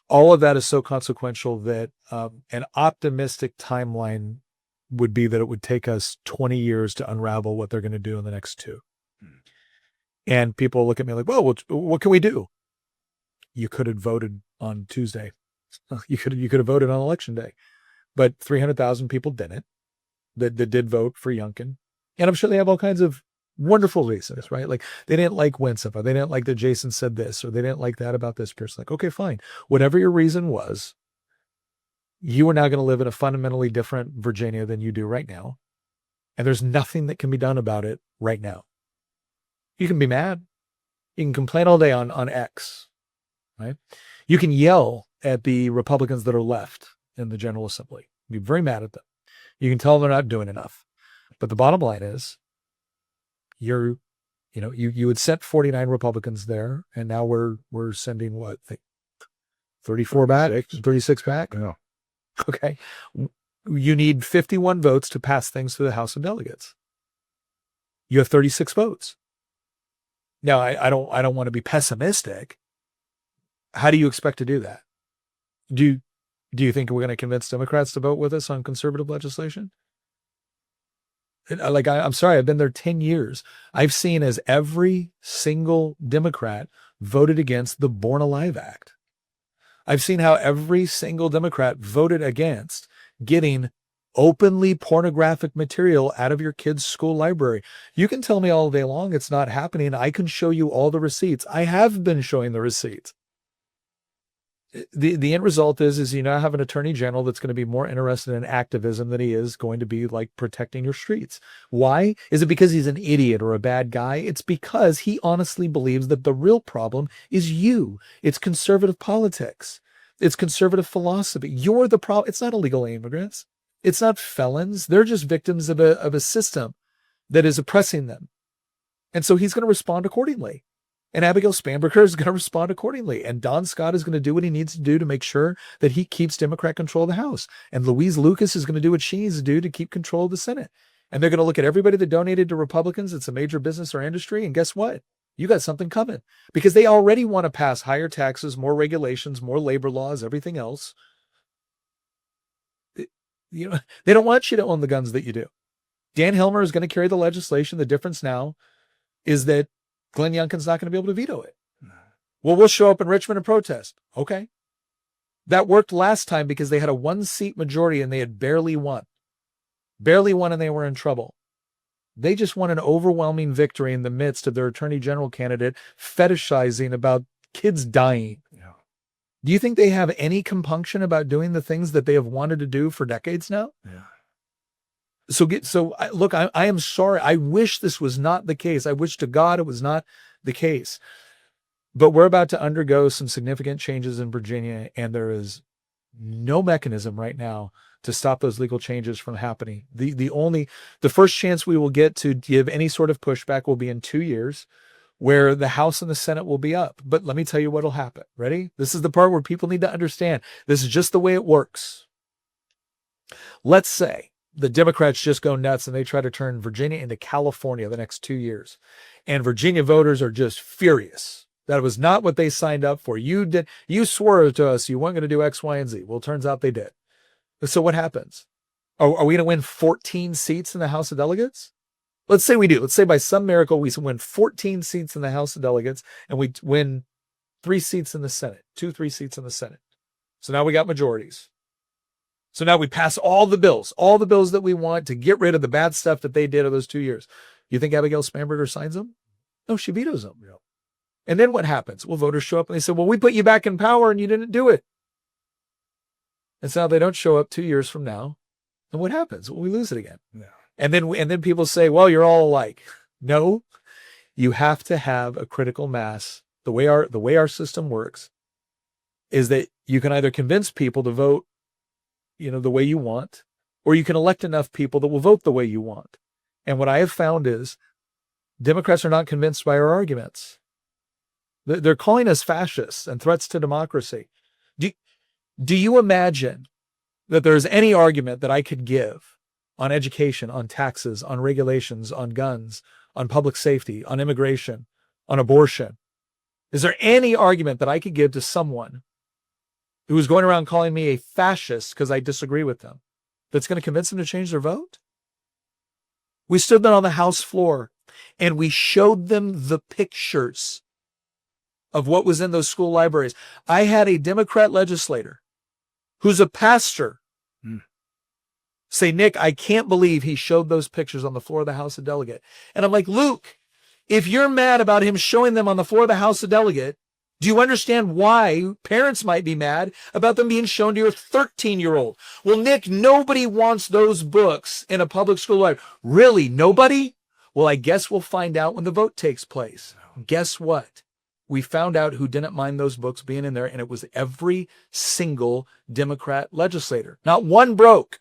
All of that is so consequential that an optimistic timeline would be that it would take us 20 years to unravel what they're going to do in the next 2. And people look at me like, well, what can we do? You could have voted on Tuesday. You could have voted on election day. But 300,000 people didn't, that did vote for Youngkin. And I'm sure they have all kinds of wonderful reasons, right? Like they didn't like Winston, they didn't like that Jason said this, or they didn't like that about this person. Like, okay, fine. Whatever your reason was, you are now going to live in a fundamentally different Virginia than you do right now. And there's nothing that can be done about it right now. You can be mad. You can complain all day on X, right? You can yell at the Republicans that are left in the General Assembly. Be very mad at them. You can tell them they're not doing enough. But the bottom line is, you had sent 49 Republicans there, and now we're sending what? 34 back? 36 back? Yeah. Okay. You need 51 votes to pass things through the House of Delegates. You have 36 votes. Now, I don't want to be pessimistic. How do you expect to do that? Do you think we're going to convince Democrats to vote with us on conservative legislation? Like, I'm sorry, I've been there 10 years. I've seen as every single Democrat voted against the Born Alive Act. I've seen how every single Democrat voted against getting openly pornographic material out of your kid's school library. You can tell me all day long it's not happening. I can show you all the receipts. I have been showing the receipts. The end result is you now have an attorney general that's going to be more interested in activism than he is going to be like protecting your streets. Why? Is it because he's an idiot or a bad guy? It's because he honestly believes that the real problem is you. It's conservative politics. It's conservative philosophy. You're the problem. It's not illegal immigrants. It's not felons. They're just victims of a system that is oppressing them. And so he's going to respond accordingly. And Abigail Spanberger is going to respond accordingly. And Don Scott is going to do what he needs to do to make sure that he keeps Democrat control of the House. And Louise Lucas is going to do what she needs to do to keep control of the Senate. And they're going to look at everybody that donated to Republicans. It's a major business or industry. And guess what? You got something coming, because they already want to pass higher taxes, more regulations, more labor laws, everything else. They don't want you to own the guns that you do. Dan Helmer is going to carry the legislation. The difference now is that Glenn Youngkin's not going to be able to veto it. Well, we'll show up in Richmond and protest. Okay. That worked last time because they had a 1-seat majority and they had barely won. Barely won, and they were in trouble. They just won an overwhelming victory in the midst of their attorney general candidate fetishizing about kids dying. Yeah. Do you think they have any compunction about doing the things that they have wanted to do for decades now? Yeah. Look, I am sorry. I wish this was not the case. I wish to God it was not the case. But we're about to undergo some significant changes in Virginia, and there is no mechanism right now to stop those legal changes from happening. The first chance we will get to give any sort of pushback will be in 2 years, where the House and the Senate will be up. But let me tell you what will happen. Ready? This is the part where people need to understand. This is just the way it works. Let's say the Democrats just go nuts and they try to turn Virginia into California the next 2 years. And Virginia voters are just furious. That was not what they signed up for. You swore to us you weren't going to do X, Y, and Z. Well, it turns out they did. So what happens? Are we going to win 14 seats in the House of Delegates? Let's say we do. Let's say by some miracle we win 14 seats in the House of Delegates and we win 3 seats in the Senate, 3 seats in the Senate. So now we got majorities. So now we pass all the bills that we want to get rid of the bad stuff that they did in those 2 years. You think Abigail Spanberger signs them? No, she vetoes them. Yeah. And then what happens? Well, voters show up and they say, well, we put you back in power and you didn't do it. And so now they don't show up 2 years from now. And what happens? Well, we lose it again. Yeah. And then people say, well, you're all alike. No, You have to have a critical mass. The way our system works is that you can either convince people to vote, the way you want, or you can elect enough people that will vote the way you want. And what I have found is Democrats are not convinced by our arguments. They're calling us fascists and threats to democracy. Do you imagine that there's any argument that I could give on education, on taxes, on regulations, on guns, on public safety, on immigration, on abortion? Is there any argument that I could give to someone who is going around calling me a fascist because I disagree with them that's going to convince them to change their vote? We stood there on the House floor and we showed them the pictures of what was in those school libraries. I had a Democrat legislator who's a pastor say, Nick, I can't believe he showed those pictures on the floor of the House of Delegate. And I'm like, Luke, if you're mad about him showing them on the floor of the House of Delegate, do you understand why parents might be mad about them being shown to your 13-year-old? Well, Nick, nobody wants those books in a public school library. Really? Nobody? Well, I guess we'll find out when the vote takes place. Guess what? We found out who didn't mind those books being in there, and it was every single Democrat legislator. Not one broke.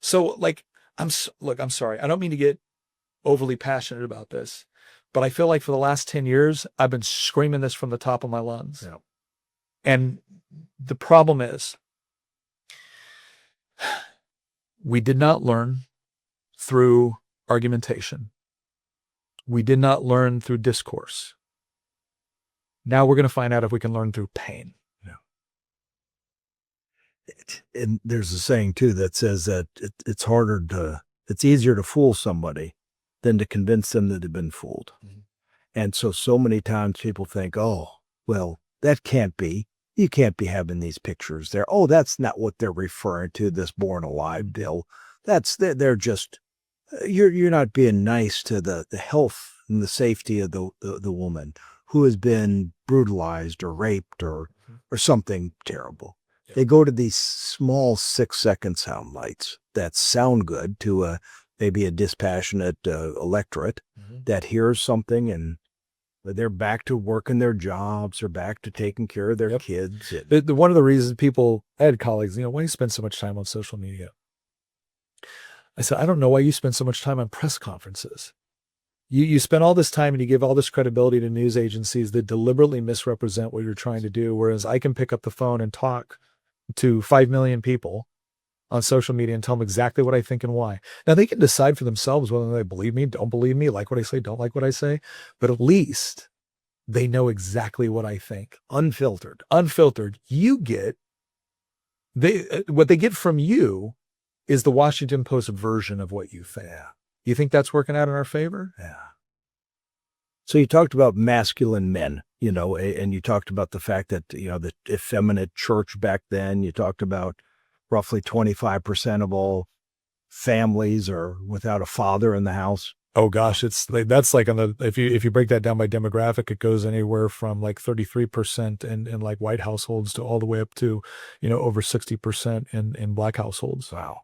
So, I'm sorry. I don't mean to get overly passionate about this, but I feel like for the last 10 years, I've been screaming this from the top of my lungs. Yeah. And the problem is we did not learn through argumentation. We did not learn through discourse. Now we're going to find out if we can learn through pain. And there's a saying too that says that it's easier to fool somebody than to convince them that they've been fooled. Mm-hmm. And so many times people think, oh, well, that can't be. You can't be having these pictures there. Oh, that's not what they're referring to, this born alive deal. They're just, you're not being nice to the health and the safety of the woman who has been brutalized or raped or something terrible. Yeah. They go to these small 6-second sound bites that sound good to maybe a dispassionate electorate that hears something and they're back to working their jobs or back to taking care of their kids. One of the reasons I had colleagues, why do you spend so much time on social media? I said, I don't know why you spend so much time on press conferences. You spend all this time and you give all this credibility to news agencies that deliberately misrepresent what you're trying to do. Whereas I can pick up the phone and talk to 5 million people on social media and tell them exactly what I think and why. Now they can decide for themselves whether they believe me, don't believe me, like what I say, don't like what I say, but at least they know exactly what I think. Unfiltered. What they get from you is the Washington Post version of what you think. Yeah. You think that's working out in our favor? Yeah. So you talked about masculine men, and you talked about the fact that, the effeminate church back then. You talked about roughly 25% of all families are without a father in the house. Oh gosh, that's like if you break that down by demographic, it goes anywhere from like 33% in like white households to all the way up to, over 60% in black households. Wow.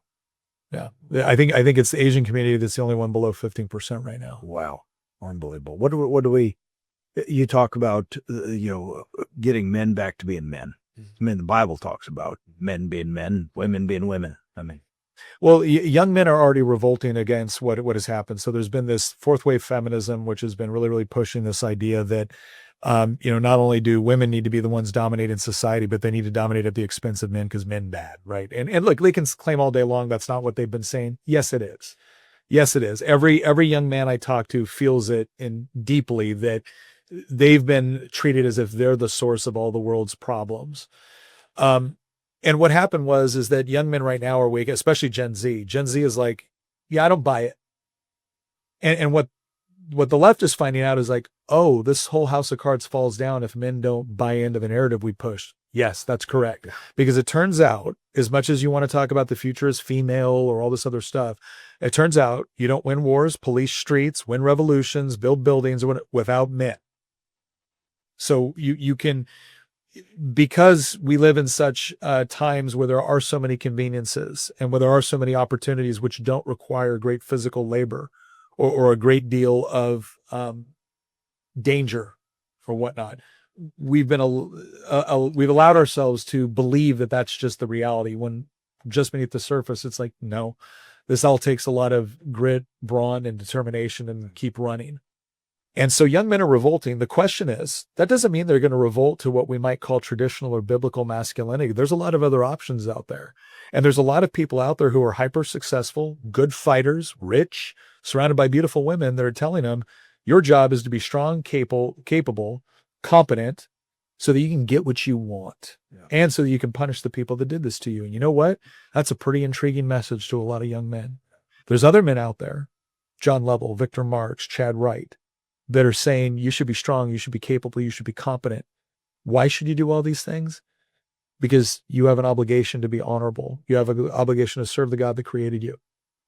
Yeah. I think it's the Asian community that's the only one below 15% right now. Wow. Unbelievable. What do we, you talk about, getting men back to being men. I mean, the Bible talks about men being men, women being women. Well, young men are already revolting against what has happened. So there's been this fourth wave feminism, which has been really, really pushing this idea that, not only do women need to be the ones dominating society, but they need to dominate at the expense of men because men bad, right? And look, they can claim all day long that's not what they've been saying. Yes, it is. Yes, it is. Every young man I talk to feels it deeply that they've been treated as if they're the source of all the world's problems. And what happened is that young men right now are weak, especially Gen Z. Gen Z is like, yeah, I don't buy it. And what the left is finding out is like, oh, this whole house of cards falls down if men don't buy into the narrative we push. Yes, that's correct. Because it turns out, as much as you want to talk about the future as female or all this other stuff, it turns out you don't win wars, police streets, win revolutions, build buildings without men. So you can, because we live in such times where there are so many conveniences and where there are so many opportunities which don't require great physical labor or a great deal of danger or whatnot, we've allowed ourselves to believe that that's just the reality, when just beneath the surface, it's like, no, this all takes a lot of grit, brawn, and determination, and keep running. And so young men are revolting. The question is, that doesn't mean they're going to revolt to what we might call traditional or biblical masculinity. There's a lot of other options out there. And there's a lot of people out there who are hyper successful, good fighters, rich, surrounded by beautiful women that are telling them, your job is to be strong, capable, competent, so that you can get what you want. Yeah. And so that you can punish the people that did this to you. And you know what? That's a pretty intriguing message to a lot of young men. There's other men out there, John Lovell, Victor Marx, Chad Wright, that are saying you should be strong, you should be capable, you should be competent. Why should you do all these things? Because you have an obligation to be honorable. You have an obligation to serve the God that created you,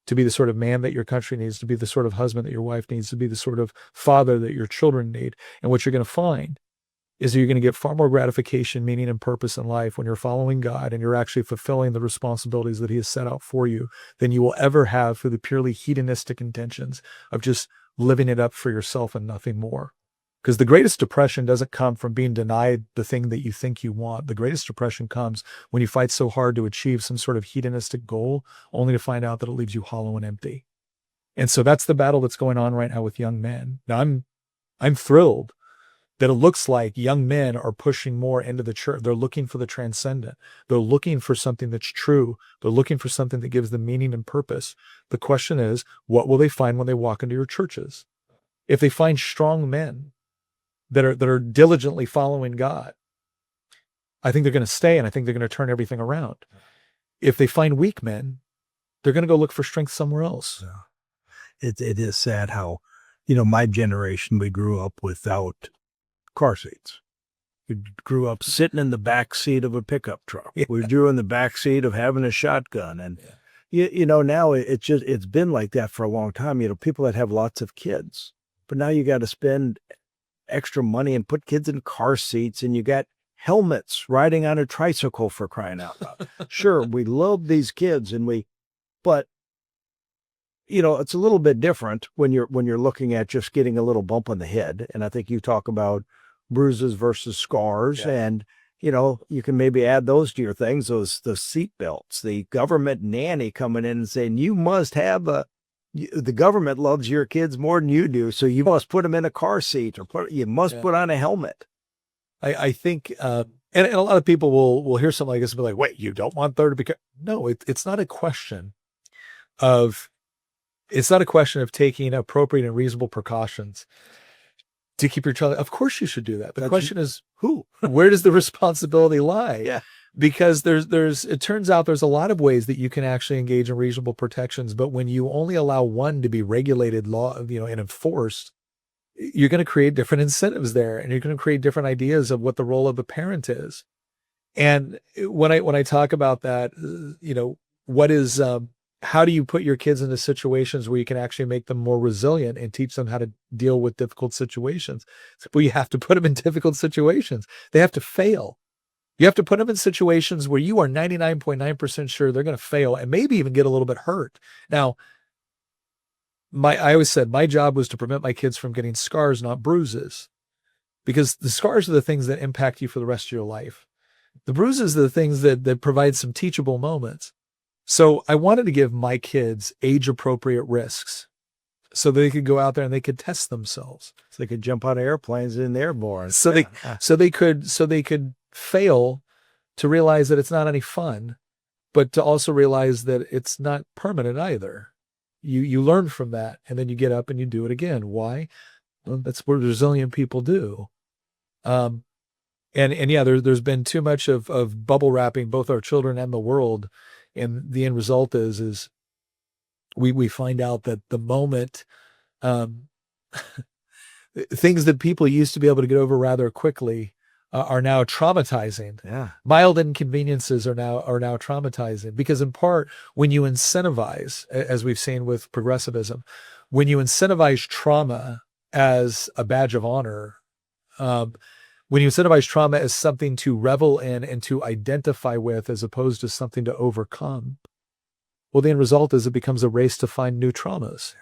to be the sort of man that your country needs, to be the sort of husband that your wife needs, to be the sort of father that your children need. And what you're going to find is that you're going to get far more gratification, meaning, and purpose in life when you're following God and you're actually fulfilling the responsibilities that he has set out for you than you will ever have through the purely hedonistic intentions of just living it up for yourself and nothing more. Because the greatest depression doesn't come from being denied the thing that you think you want. The greatest depression comes when you fight so hard to achieve some sort of hedonistic goal, only to find out that it leaves you hollow and empty. And so that's the battle that's going on right now with young men. Now, I'm thrilled that it looks like young men are pushing more into the church. They're looking for the transcendent. They're looking for something that's true. They're looking for something that gives them meaning and purpose. The question is, what will they find when they walk into your churches? If they find strong men that are diligently following God, I think they're going to stay, and I think they're going to turn everything around. If they find weak men, they're going to go look for strength somewhere else. Yeah. It is sad how, my generation, we grew up without car seats. We grew up sitting in the back seat of a pickup truck. Yeah. We grew in the back seat of having a shotgun. And, now it's been like that for a long time. People that have lots of kids, but now you got to spend extra money and put kids in car seats, and you got helmets riding on a tricycle, for crying out loud. Sure, we love these kids, but it's a little bit different when you're looking at just getting a little bump on the head. And I think you talk about bruises versus scars. Yeah. And, you can maybe add those to your things, those seat belts, the government nanny coming in and saying, you must have the government loves your kids more than you do, so you must put them in a car seat, or you must put on a helmet. I think, and a lot of people will hear something like this and be like, wait, you don't want there to be, no, it's not a question of taking appropriate and reasonable precautions to keep your child. Of course you should do that. The question is, who? Where does the responsibility lie? Yeah. Because it turns out there's a lot of ways that you can actually engage in reasonable protections, but when you only allow one to be regulated, and enforced, you're going to create different incentives there, and you're going to create different ideas of what the role of the parent is. And when I talk about that, what is, how do you put your kids into situations where you can actually make them more resilient and teach them how to deal with difficult situations? Well, you have to put them in difficult situations. They have to fail. You have to put them in situations where you are 99.9% sure they're going to fail and maybe even get a little bit hurt. Now, I always said my job was to prevent my kids from getting scars, not bruises, because the scars are the things that impact you for the rest of your life. The bruises are the things that provide some teachable moments. So I wanted to give my kids age-appropriate risks so they could go out there and they could test themselves. So they could jump out of airplanes in the airborne. So they could fail to realize that it's not any fun, but to also realize that it's not permanent either. You learn from that, and then you get up and you do it again. Why? Well, that's what resilient people do. And yeah, there's been too much of bubble wrapping both our children and the world. And the end result is we find out that the moment, things that people used to be able to get over rather quickly are now traumatizing. Yeah. Mild inconveniences are now traumatizing, because in part, when you incentivize, as we've seen with progressivism, when you incentivize trauma as a badge of honor, when you incentivize trauma as something to revel in and to identify with, as opposed to something to overcome, well, the end result is it becomes a race to find new traumas.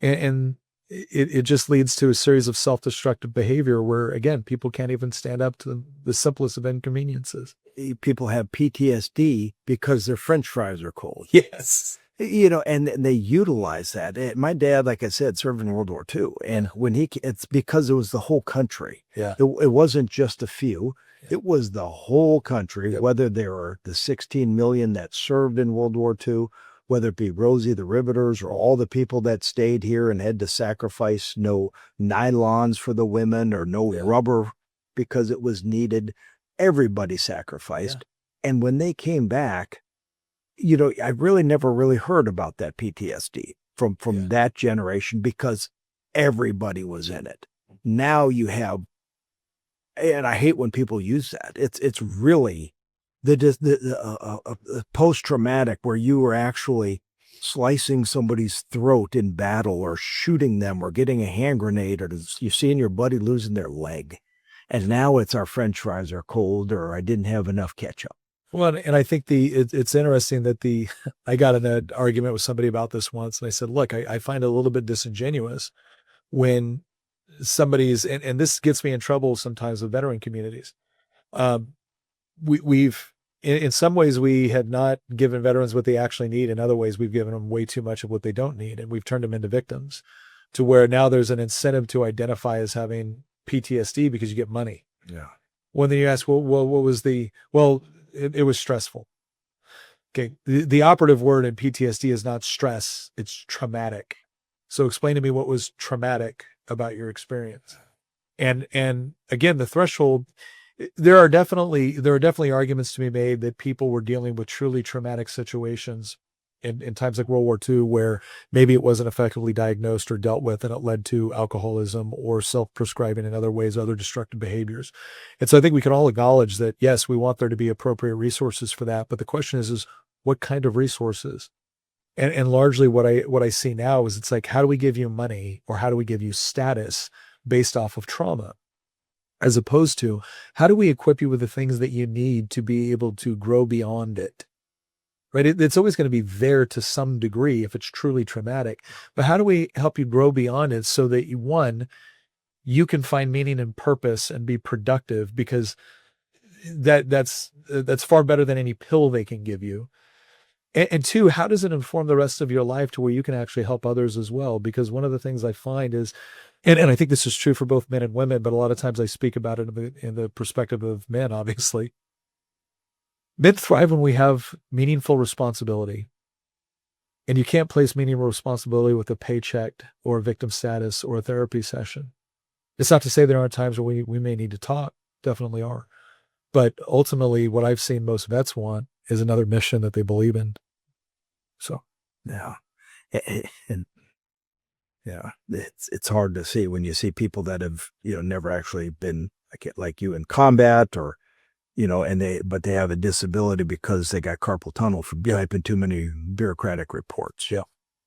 Yeah. And it just leads to a series of self-destructive behavior where, again, people can't even stand up to the simplest of inconveniences. People have PTSD because their French fries are cold. Yes. And they utilize that. My dad, like I said, served in World War II. And when it's because it was the whole country. Yeah. It wasn't just a few. It was the whole country, Yep. whether there were the 16 million that served in World War II, whether it be Rosie the Riveters or all the people that stayed here and had to sacrifice no nylons for the women or no rubber because it was needed. Everybody sacrificed. Yeah. And when they came back, I really never really heard about that PTSD from that generation because everybody was in it. Now you have, and I hate when people use that. It's really the post-traumatic where you were actually slicing somebody's throat in battle or shooting them or getting a hand grenade or you seeing your buddy losing their leg. And now it's our French fries are cold or I didn't have enough ketchup. Well, and I think it's interesting that I got in an argument with somebody about this once, and I said, look, I find it a little bit disingenuous when somebody's, and this gets me in trouble sometimes with veteran communities. We've in some ways we had not given veterans what they actually need. In other ways, we've given them way too much of what they don't need, and we've turned them into victims to where now there's an incentive to identify as having PTSD because you get money. Yeah. When then you ask, well, what was it was stressful. Okay. The operative word in PTSD is not stress, it's traumatic. So explain to me what was traumatic about your experience. And again, the threshold, there are definitely arguments to be made that people were dealing with truly traumatic situations in times like World War II, where maybe it wasn't effectively diagnosed or dealt with, and it led to alcoholism or self-prescribing in other ways, other destructive behaviors. And so I think we can all acknowledge that, yes, we want there to be appropriate resources for that. But the question is what kind of resources? And largely what I see now is it's like, how do we give you money or how do we give you status based off of trauma? As opposed to, how do we equip you with the things that you need to be able to grow beyond it? Right? It's always going to be there to some degree if it's truly traumatic. But how do we help you grow beyond it so that you can find meaning and purpose and be productive? Because that's far better than any pill they can give you. And two, how does it inform the rest of your life to where you can actually help others as well? Because one of the things I find is, and I think this is true for both men and women, but a lot of times I speak about it in the perspective of men, obviously. Men thrive when we have meaningful responsibility. And you can't place meaningful responsibility with a paycheck or a victim status or a therapy session. It's not to say there aren't times where we may need to talk. Definitely are. But ultimately, what I've seen most vets want is another mission that they believe in. So, yeah. And yeah, it's hard to see when you see people that have, never actually been like you in combat or, but they have a disability because they got carpal tunnel from typing too many bureaucratic reports. Yeah.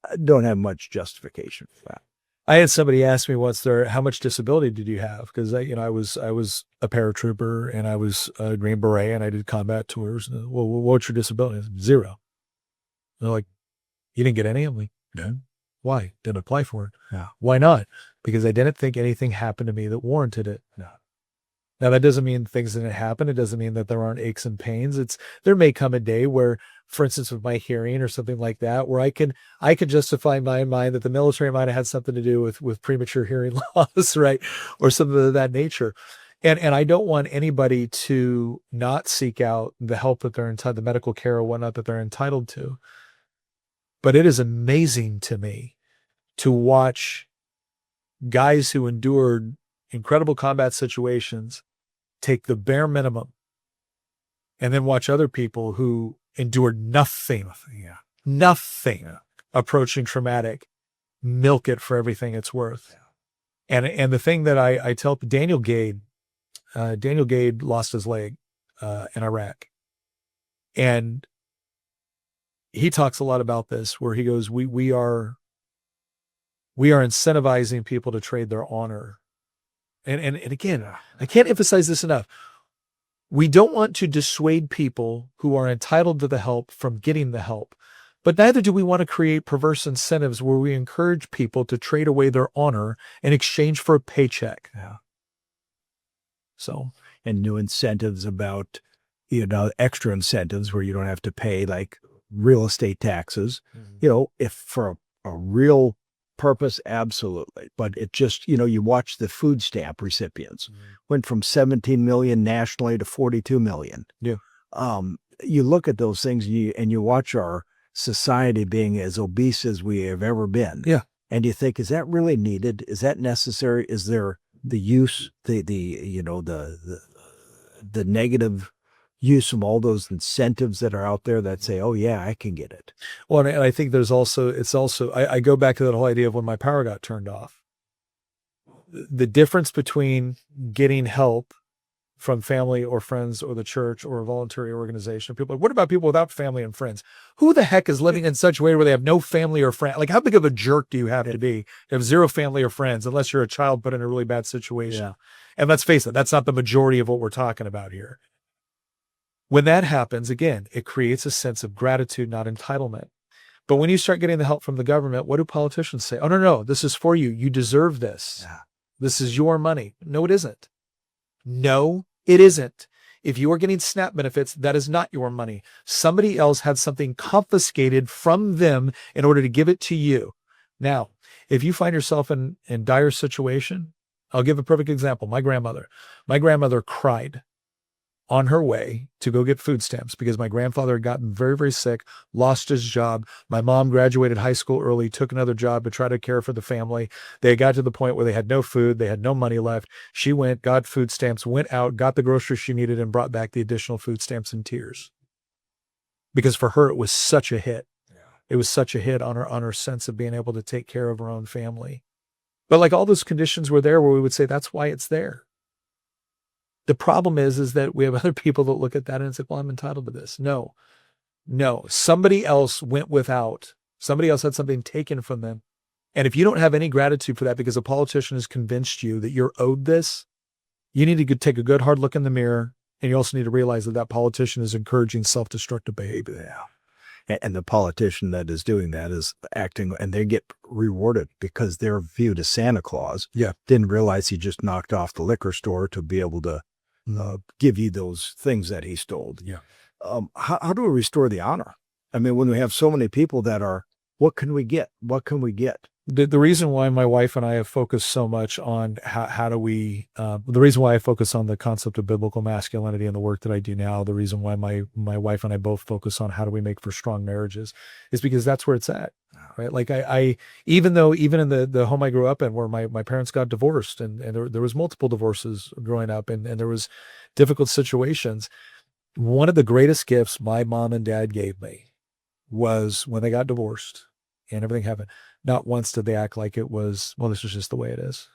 I don't have much justification for that. I had somebody ask me once how much disability did you have? Because I was a paratrooper and I was a Green Beret and I did combat tours. And, well, what's your disability? I said, 0. And they're like, you didn't get any? I'm like, no. Why? Didn't apply for it. Yeah. Why not? Because I didn't think anything happened to me that warranted it. No. Now that doesn't mean things didn't happen. It doesn't mean that there aren't aches and pains. There may come a day where, for instance, with my hearing or something like that, where I could justify in my mind that the military might have had something to do with premature hearing loss, right? Or something of that nature. And I don't want anybody to not seek out the help that they're entitled, the medical care or whatnot that they're entitled to. But it is amazing to me to watch guys who endured incredible combat situations take the bare minimum and then watch other people who endured nothing approaching traumatic, milk it for everything it's worth. Yeah. And the thing that I tell Daniel Gade lost his leg in Iraq. And he talks a lot about this where he goes, we are incentivizing people to trade their honor. And again, I can't emphasize this enough. We don't want to dissuade people who are entitled to the help from getting the help, But neither do we want to create perverse incentives where we encourage people to trade away their honor in exchange for a paycheck. Yeah. So, And new incentives about, extra incentives where you don't have to pay like real estate taxes, if for a real purpose, absolutely. But it just, you watch the food stamp recipients went from 17 million nationally to 42 million. Yeah. You look at those things and you watch our society being as obese as we have ever been. Yeah. And you think, is that really needed? Is that necessary? Is there the use, the negative use of all those incentives that are out there that say, oh yeah, I can get it. Well, and I think there's also, I go back to that whole idea of when my power got turned off. The difference between getting help from family or friends or the church or a voluntary organization. People are like, what about people without family and friends? Who the heck is living in such a way where they have no family or friend? Like, how big of a jerk do you have to be to have zero family or friends, unless you're a child put in a really bad situation? Yeah. And let's face it, that's not the majority of what we're talking about here. When that happens, again, it creates a sense of gratitude, not entitlement. But when you start getting the help from the government, what do politicians say? Oh, no, this is for you. You deserve this. Yeah. This is your money. No, it isn't. No, it isn't. If you are getting SNAP benefits, that is not your money. Somebody else had something confiscated from them in order to give it to you. Now, if you find yourself in dire situation, I'll give a perfect example. My grandmother cried on her way to go get food stamps because my grandfather had gotten very, very sick, lost his job. My mom graduated high school early, took another job to try to care for the family. They got to the point where they had no food. They had no money left. She went, got food stamps, went out, got the groceries she needed, and brought back the additional food stamps in tears. Because for her, it was such a hit. Yeah. It was such a hit on her sense of being able to take care of her own family. But like all those conditions were there where we would say, that's why it's there. The problem is that we have other people that look at that and say, well, I'm entitled to this. No. Somebody else went without. Somebody else had something taken from them. And if you don't have any gratitude for that because a politician has convinced you that you're owed this, you need to take a good hard look in the mirror. And you also need to realize that politician is encouraging self-destructive behavior. Yeah. And the politician that is doing that is acting, and they get rewarded because they're viewed as Santa Claus. Yeah. Didn't realize he just knocked off the liquor store to be able to give you those things that he stole. Yeah. How do we restore the honor? I mean, when we have so many people that are, what can we get? What can we get? The reason why my wife and I have focused so much on how do we, the reason why I focus on the concept of biblical masculinity and the work that I do now, the reason why my wife and I both focus on how do we make for strong marriages is because that's where it's at, right? Like even in the home I grew up in where my parents got divorced and there was multiple divorces growing up and there was difficult situations. One of the greatest gifts my mom and dad gave me was when they got divorced and everything happened. Not once did they act like it was, well, this is just the way it is.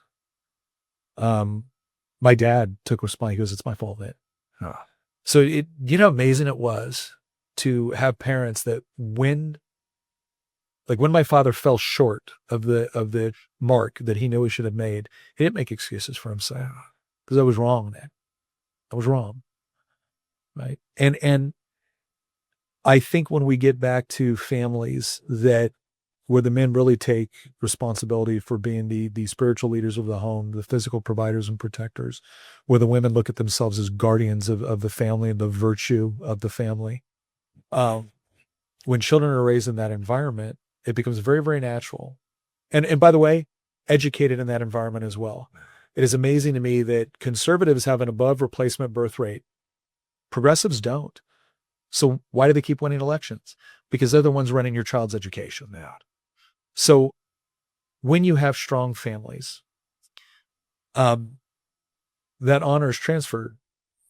My dad took responsibility. He goes, it's my fault, man. Huh. So amazing it was to have parents that when my father fell short of the mark that he knew he should have made, he didn't make excuses for himself because I was wrong, man. I was wrong. Right. And I think when we get back to families where the men really take responsibility for being the spiritual leaders of the home, the physical providers and protectors, where the women look at themselves as guardians of the family and the virtue of the family. When children are raised in that environment, it becomes very, very natural. And by the way, educated in that environment as well. It is amazing to me that conservatives have an above replacement birth rate. Progressives don't. So why do they keep winning elections? Because they're the ones running your child's education. Yeah. So when you have strong families, that honor is transferred.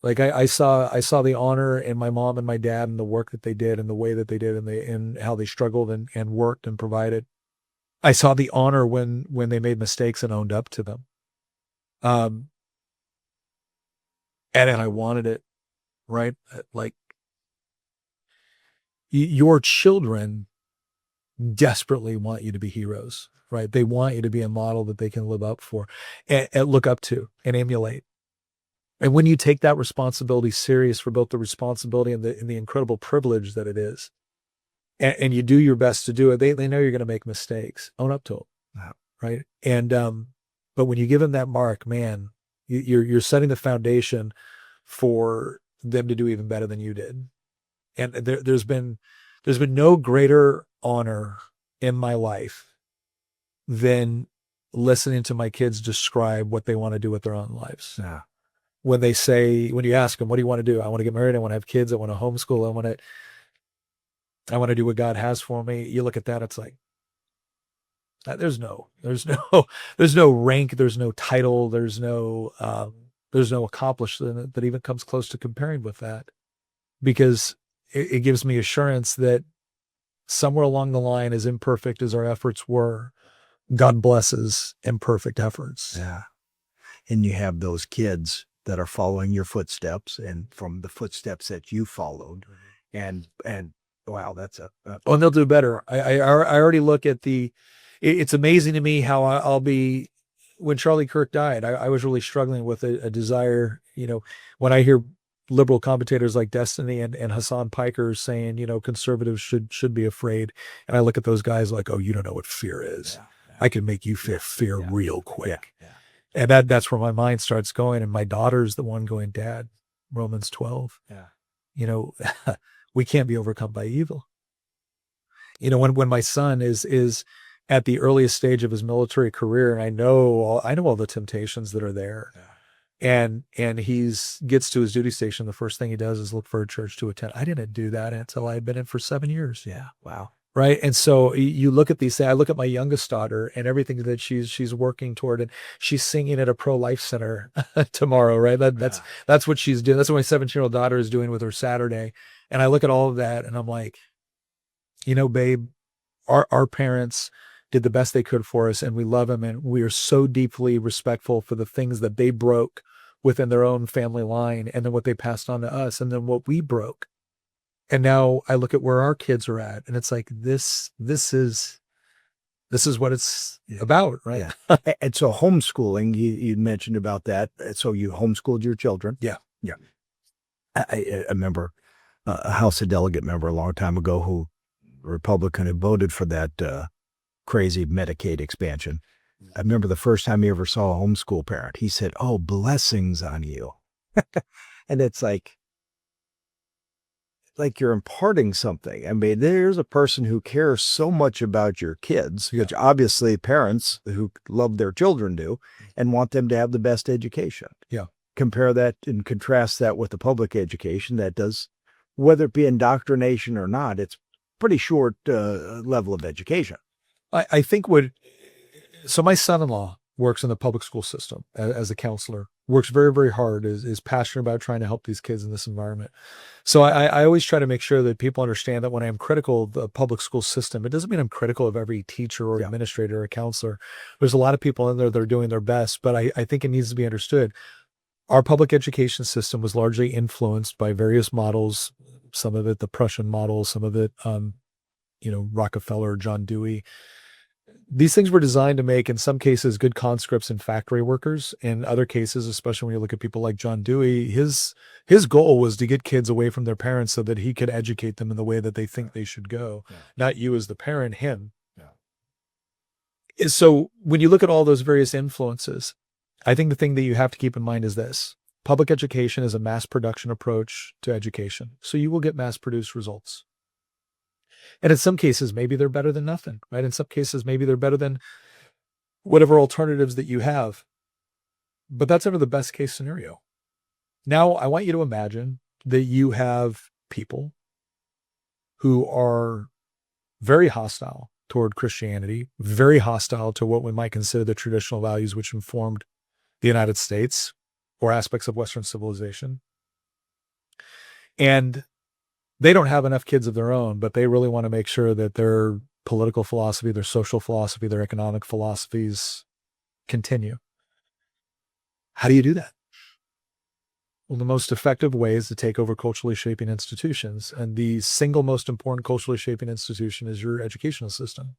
Like I saw the honor in my mom and my dad and the work that they did and the way that they did and how they struggled and worked and provided. I saw the honor when they made mistakes and owned up to them. And I wanted it, right? Like your children desperately want you to be heroes, right? They want you to be a model that they can live up for and look up to and emulate. And when you take that responsibility serious for both the responsibility and the incredible privilege that it is, and you do your best to do it, they know you're going to make mistakes. Own up to them. Wow. Right. And, but when you give them that mark, man, you're setting the foundation for them to do even better than you did. And there's been no greater honor in my life than listening to my kids describe what they want to do with their own lives. Yeah. When you ask them, what do you want to do? I want to get married. I want to have kids. I want to homeschool. I want to do what God has for me. You look at that, it's like, there's no rank, there's no title, there's no accomplishment that even comes close to comparing with that, because it gives me assurance that somewhere along the line, as imperfect as our efforts were, God blesses imperfect efforts. Yeah. And you have those kids that are following your footsteps and from the footsteps that you followed. And wow, that's and they'll do better. I already look at it's amazing to me how I'll be, when Charlie Kirk died, I was really struggling with a desire, when I hear liberal commentators like Destiny and Hassan Piker saying, conservatives should be afraid. And I look at those guys like, oh, you don't know what fear is. Yeah. I can make you feel fear real quick. Yeah. And that's where my mind starts going. And my daughter's the one going, Dad, Romans 12, we can't be overcome by evil. When my son is at the earliest stage of his military career, and I know all the temptations that are there. Yeah. And gets to his duty station, the first thing he does is look for a church to attend. I didn't do that until I had been in for 7 years. Yeah. Wow. Right. And so you look at these things. I look at my youngest daughter and everything that she's working toward, and she's singing at a pro-life center tomorrow. Right. That's what she's doing. That's what my 17-year-old daughter is doing with her Saturday. And I look at all of that and I'm like, babe, our parents did the best they could for us, and we love them, and we are so deeply respectful for the things that they broke within their own family line, and then what they passed on to us, and then what we broke. And now I look at where our kids are at, and it's like, this is what it's about, right? Yeah. And so homeschooling, you mentioned about that. So you homeschooled your children. Yeah. Yeah. I remember a House of Delegate member a long time ago who, Republican, who voted for that crazy Medicaid expansion. I remember the first time he ever saw a homeschool parent, he said, "Oh, blessings on you." And it's like you're imparting something. I mean, there's a person who cares so much about your kids, which obviously parents who love their children do, and want them to have the best education. Yeah. Compare that and contrast that with the public education that does, whether it be indoctrination or not, it's pretty short level of education. I think so my son-in-law works in the public school system as a counselor, works very, very hard, is passionate about trying to help these kids in this environment. So I always try to make sure that people understand that when I am critical of the public school system, it doesn't mean I'm critical of every teacher or administrator or counselor. There's a lot of people in there that are doing their best, but I think it needs to be understood. Our public education system was largely influenced by various models, some of it the Prussian model, some of it, Rockefeller, John Dewey. These things were designed to make, in some cases, good conscripts and factory workers. In other cases, especially when you look at people like John Dewey, his goal was to get kids away from their parents so that he could educate them in the way that they think they should go. Yeah. Not you as the parent, him. Yeah. So when you look at all those various influences, I think the thing that you have to keep in mind is this. Public education is a mass production approach to education. So you will get mass produced results. And in some cases, maybe they're better than nothing, right? In some cases, maybe they're better than whatever alternatives that you have. But that's ever the best case scenario. Now, I want you to imagine that you have people who are very hostile toward Christianity, very hostile to what we might consider the traditional values which informed the United States or aspects of Western civilization. And they don't have enough kids of their own, but they really want to make sure that their political philosophy, their social philosophy, their economic philosophies continue. How do you do that? Well, the most effective way is to take over culturally shaping institutions. And the single most important culturally shaping institution is your educational system.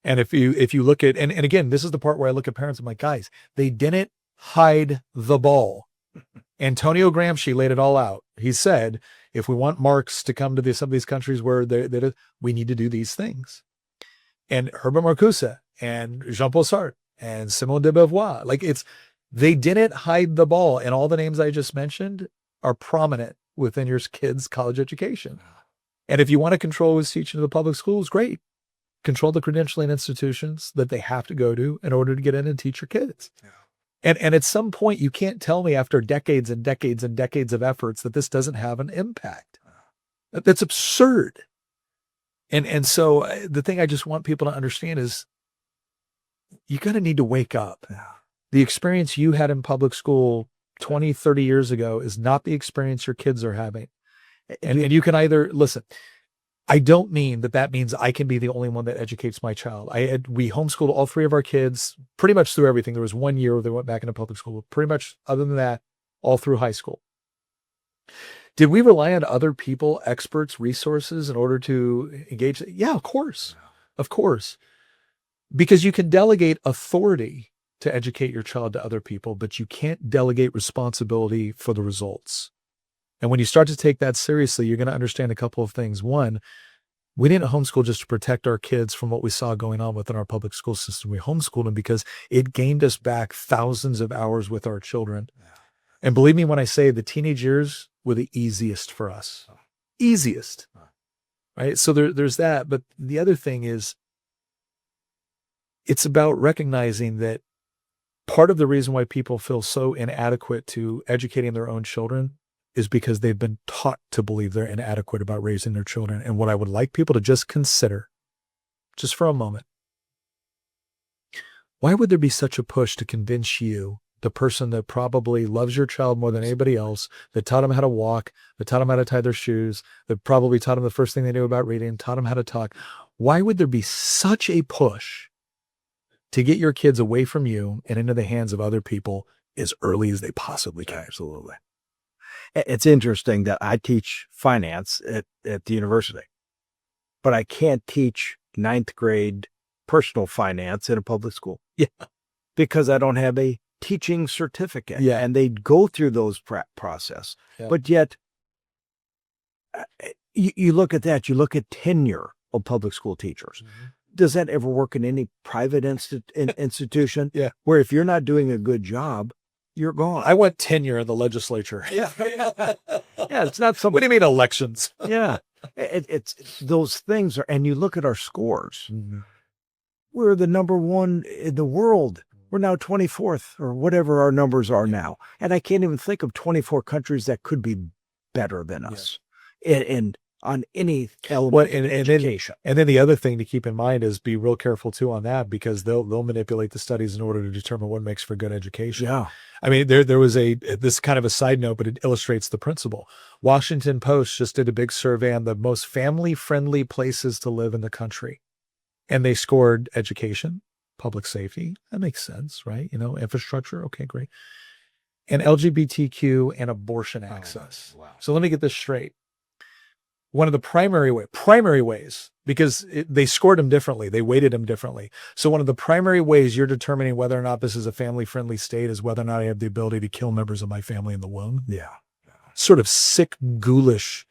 And if you look at, and again, this is the part where I look at parents, I'm like, guys, they didn't hide the ball. Antonio Gramsci laid it all out. He said, if we want Marx to come to some of these countries where we need to do these things. And Herbert Marcuse and Jean-Paul Sartre and Simone de Beauvoir, like they didn't hide the ball. And all the names I just mentioned are prominent within your kids' college education. And if you want to control who's teaching in the public schools, great. Control the credentialing institutions that they have to go to in order to get in and teach your kids. Yeah. And at some point, you can't tell me after decades and decades and decades of efforts that this doesn't have an impact. That's absurd. And so the thing I just want people to understand is you're going to need to wake up. Yeah. The experience you had in public school 20, 30 years ago is not the experience your kids are having. And you can either, listen, I don't mean that means I can be the only one that educates my child. We homeschooled all three of our kids pretty much through everything. There was 1 year where they went back into public school. Pretty much other than that, all through high school. Did we rely on other people, experts, resources in order to engage? Yeah, of course. Of course. Because you can delegate authority to educate your child to other people, but you can't delegate responsibility for the results. And when you start to take that seriously, you're going to understand a couple of things. One, we didn't homeschool just to protect our kids from what we saw going on within our public school system. We homeschooled them because it gained us back thousands of hours with our children. Yeah. And believe me when I say the teenage years were the easiest for us. Easiest. Right? So there's that. But the other thing is, it's about recognizing that part of the reason why people feel so inadequate to educating their own children is because they've been taught to believe they're inadequate about raising their children. And what I would like people to just consider, just for a moment, why would there be such a push to convince you, the person that probably loves your child more than anybody else, that taught them how to walk, that taught them how to tie their shoes, that probably taught them the first thing they knew about reading, taught them how to talk, why would there be such a push to get your kids away from you and into the hands of other people as early as they possibly can? Absolutely. It's interesting that I teach finance at the university, but I can't teach 9th grade personal finance in a public school. Yeah. Because I don't have a teaching certificate. Yeah. And they go through those process. Yeah. But yet, you look at that, you look at tenure of public school teachers. Mm-hmm. Does that ever work in any private institution? Yeah. Where if you're not doing a good job, you're gone. I want tenure in the legislature. Yeah. Yeah, it's not something. What do you mean elections? Yeah. It's those things are, and you look at our scores. Mm-hmm. We're the number one in the world. We're now 24th or whatever our numbers are now. And I can't even think of 24 countries that could be better than us in on any element of education. And then the other thing to keep in mind is be real careful too on that, because they'll manipulate the studies in order to determine what makes for good education. Yeah. I mean, there was this kind of a side note, but it illustrates the principle. Washington Post just did a big survey on the most family-friendly places to live in the country. And they scored education, public safety. That makes sense, right? Infrastructure. Okay, great. And LGBTQ and abortion access. Wow. So let me get this straight. One of the primary ways, because they scored them differently, they weighted them differently. So one of the primary ways you're determining whether or not this is a family-friendly state is whether or not I have the ability to kill members of my family in the womb. Yeah. Sort of sick, ghoulish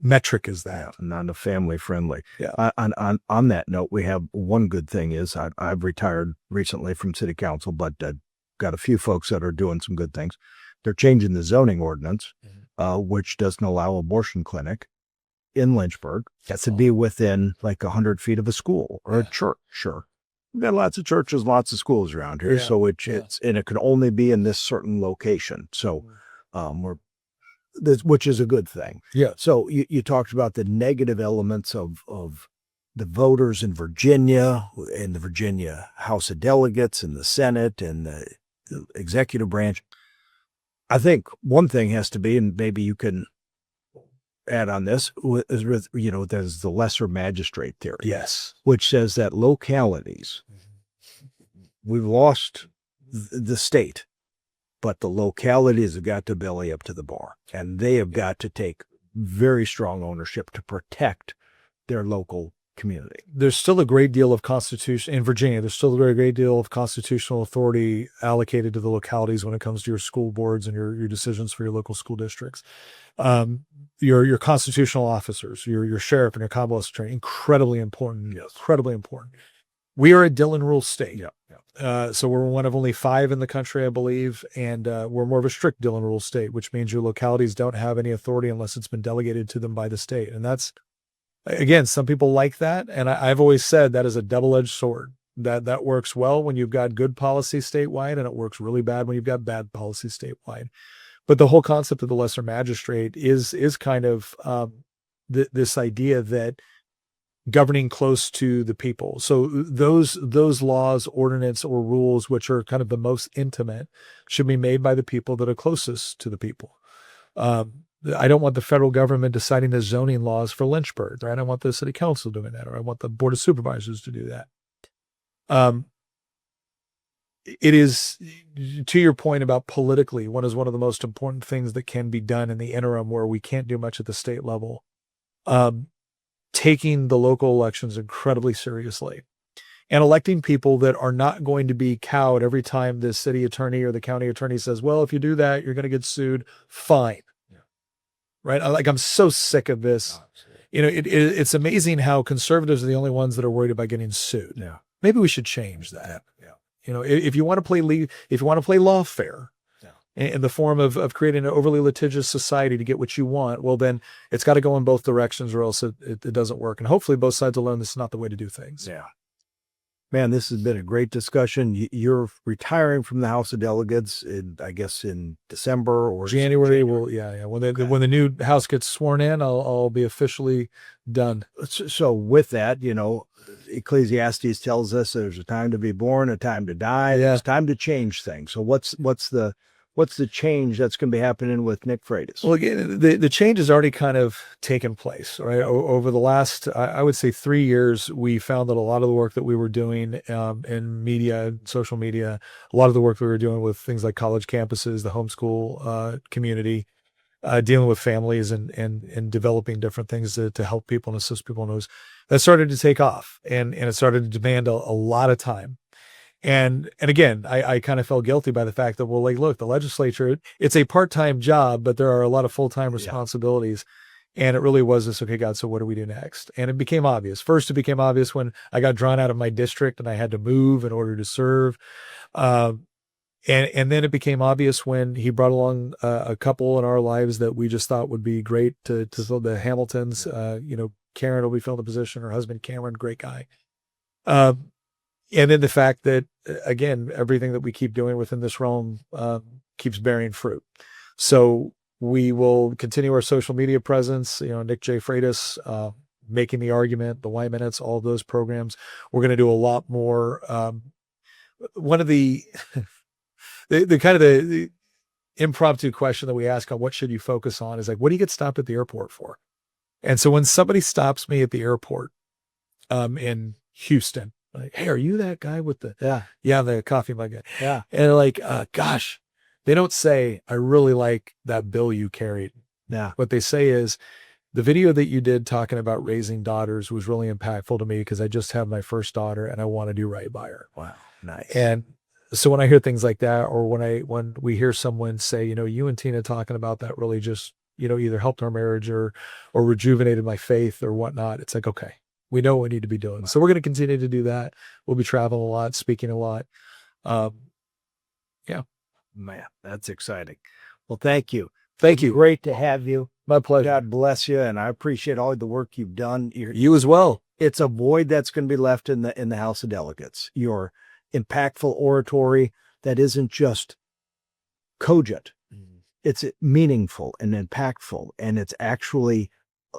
metric is that. Yeah, not a family-friendly. Yeah. On that note, we have one good thing is I've retired recently from city council, but got a few folks that are doing some good things. They're changing the zoning ordinance, which doesn't allow abortion clinic in Lynchburg. That's to be within like 100 feet of a school or a church. Sure. We've got lots of churches, lots of schools around here. Yeah. So it's, and it can only be in this certain location. So, which is a good thing. Yeah. So you talked about the negative elements of the voters in Virginia, in the Virginia House of Delegates and the Senate and the executive branch. I think one thing has to be, and maybe you can add on this, is there's the lesser magistrate theory. Yes. Which says that localities, we've lost the state, but the localities have got to belly up to the bar, and they have got to take very strong ownership to protect their local community. There's still a great deal of constitution in Virginia. There's still a great deal of constitutional authority allocated to the localities when it comes to your school boards and your decisions for your local school districts. Your constitutional officers, your sheriff and your Commonwealth attorney, incredibly important. Yes. Incredibly important. We are a Dillon rule state. Yeah. So we're one of only 5 in the country, I believe, and we're more of a strict Dillon rule state, which means your localities don't have any authority unless it's been delegated to them by the state. And that's, again, some people like that. And I've always said that is a double-edged sword. That works well when you've got good policy statewide, and it works really bad when you've got bad policy statewide. But the whole concept of the lesser magistrate is kind of this idea that governing close to the people. So those laws, ordinance, or rules, which are kind of the most intimate, should be made by the people that are closest to the people. I don't want the federal government deciding the zoning laws for Lynchburg, or I don't want the city council doing that, or I want the board of supervisors to do that. It is, to your point about politically, one of the most important things that can be done in the interim where we can't do much at the state level. Taking the local elections incredibly seriously and electing people that are not going to be cowed every time the city attorney or the county attorney says, well, if you do that, you're going to get sued. Fine. Yeah. Right. I'm so sick of this. It's amazing how conservatives are the only ones that are worried about getting sued. Yeah. Maybe we should change that. Yeah. If you want to play lawfare, in the form of creating an overly litigious society to get what you want, well, then it's got to go in both directions or else it doesn't work. And hopefully both sides will learn this is not the way to do things. Yeah. Man, this has been a great discussion. You're retiring from the House of Delegates I guess in December or January. Well, yeah. When the new House gets sworn in, I'll be officially done. So with that, Ecclesiastes tells us there's a time to be born, a time to die. Yeah. It's time to change things. So what's the change that's going to be happening with Nick Freitas? Well, again, the change has already kind of taken place, right? Over the last, I would say 3 years, we found that a lot of the work that we were doing in media, social media, a lot of the work we were doing with things like college campuses, the homeschool community, dealing with families and developing different things to help people and assist people in those, that started to take off and it started to demand a lot of time. And again, I kind of felt guilty by the fact that, well, like, look, the legislature, it's a part-time job, but there are a lot of full-time responsibilities. Yeah. And it really was this, okay, God, so what do we do next? And it became obvious. First, it became obvious when I got drawn out of my district and I had to move in order to serve. And then it became obvious when he brought along a couple in our lives that we just thought would be great to fill the Hamiltons. Karen will be filling the position. Her husband, Cameron, great guy. And then the fact that, again, everything that we keep doing within this realm keeps bearing fruit. So we will continue our social media presence, Nick J. Freitas, Making the Argument, the Y Minutes, all of those programs. We're going to do a lot more. One of the the impromptu question that we ask on what should you focus on is like, what do you get stopped at the airport for? And so when somebody stops me at the airport in Houston, like, hey, are you that guy with the the coffee mug guy? Yeah. And like, gosh, they don't say, I really like that bill you carried. Yeah. What they say is, the video that you did talking about raising daughters was really impactful to me because I just had my first daughter and I want to do right by her. Wow. Nice. And so when I hear things like that, or when we hear someone say, you and Tina talking about that really just, either helped our marriage or rejuvenated my faith or whatnot, it's like, okay, we know what we need to be doing. So we're going to continue to do that. We'll be traveling a lot, speaking a lot. Yeah. Man, that's exciting. Well, thank you. Thank you. Great to have you. My pleasure. God bless you. And I appreciate all the work you've done. You as well. It's a void that's going to be left in the House of Delegates. Your impactful oratory that isn't just cogent. Mm-hmm. It's meaningful and impactful, and it's actually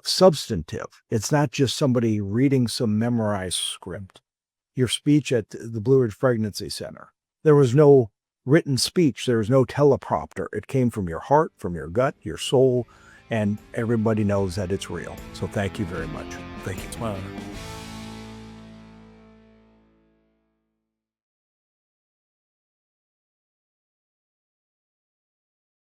substantive. It's not just somebody reading some memorized script. Your speech at the Blue Ridge Pregnancy Center, there was no written speech. There was no teleprompter. It came from your heart, from your gut, your soul, and everybody knows that it's real. So thank you very much. Thank you. It's my honor.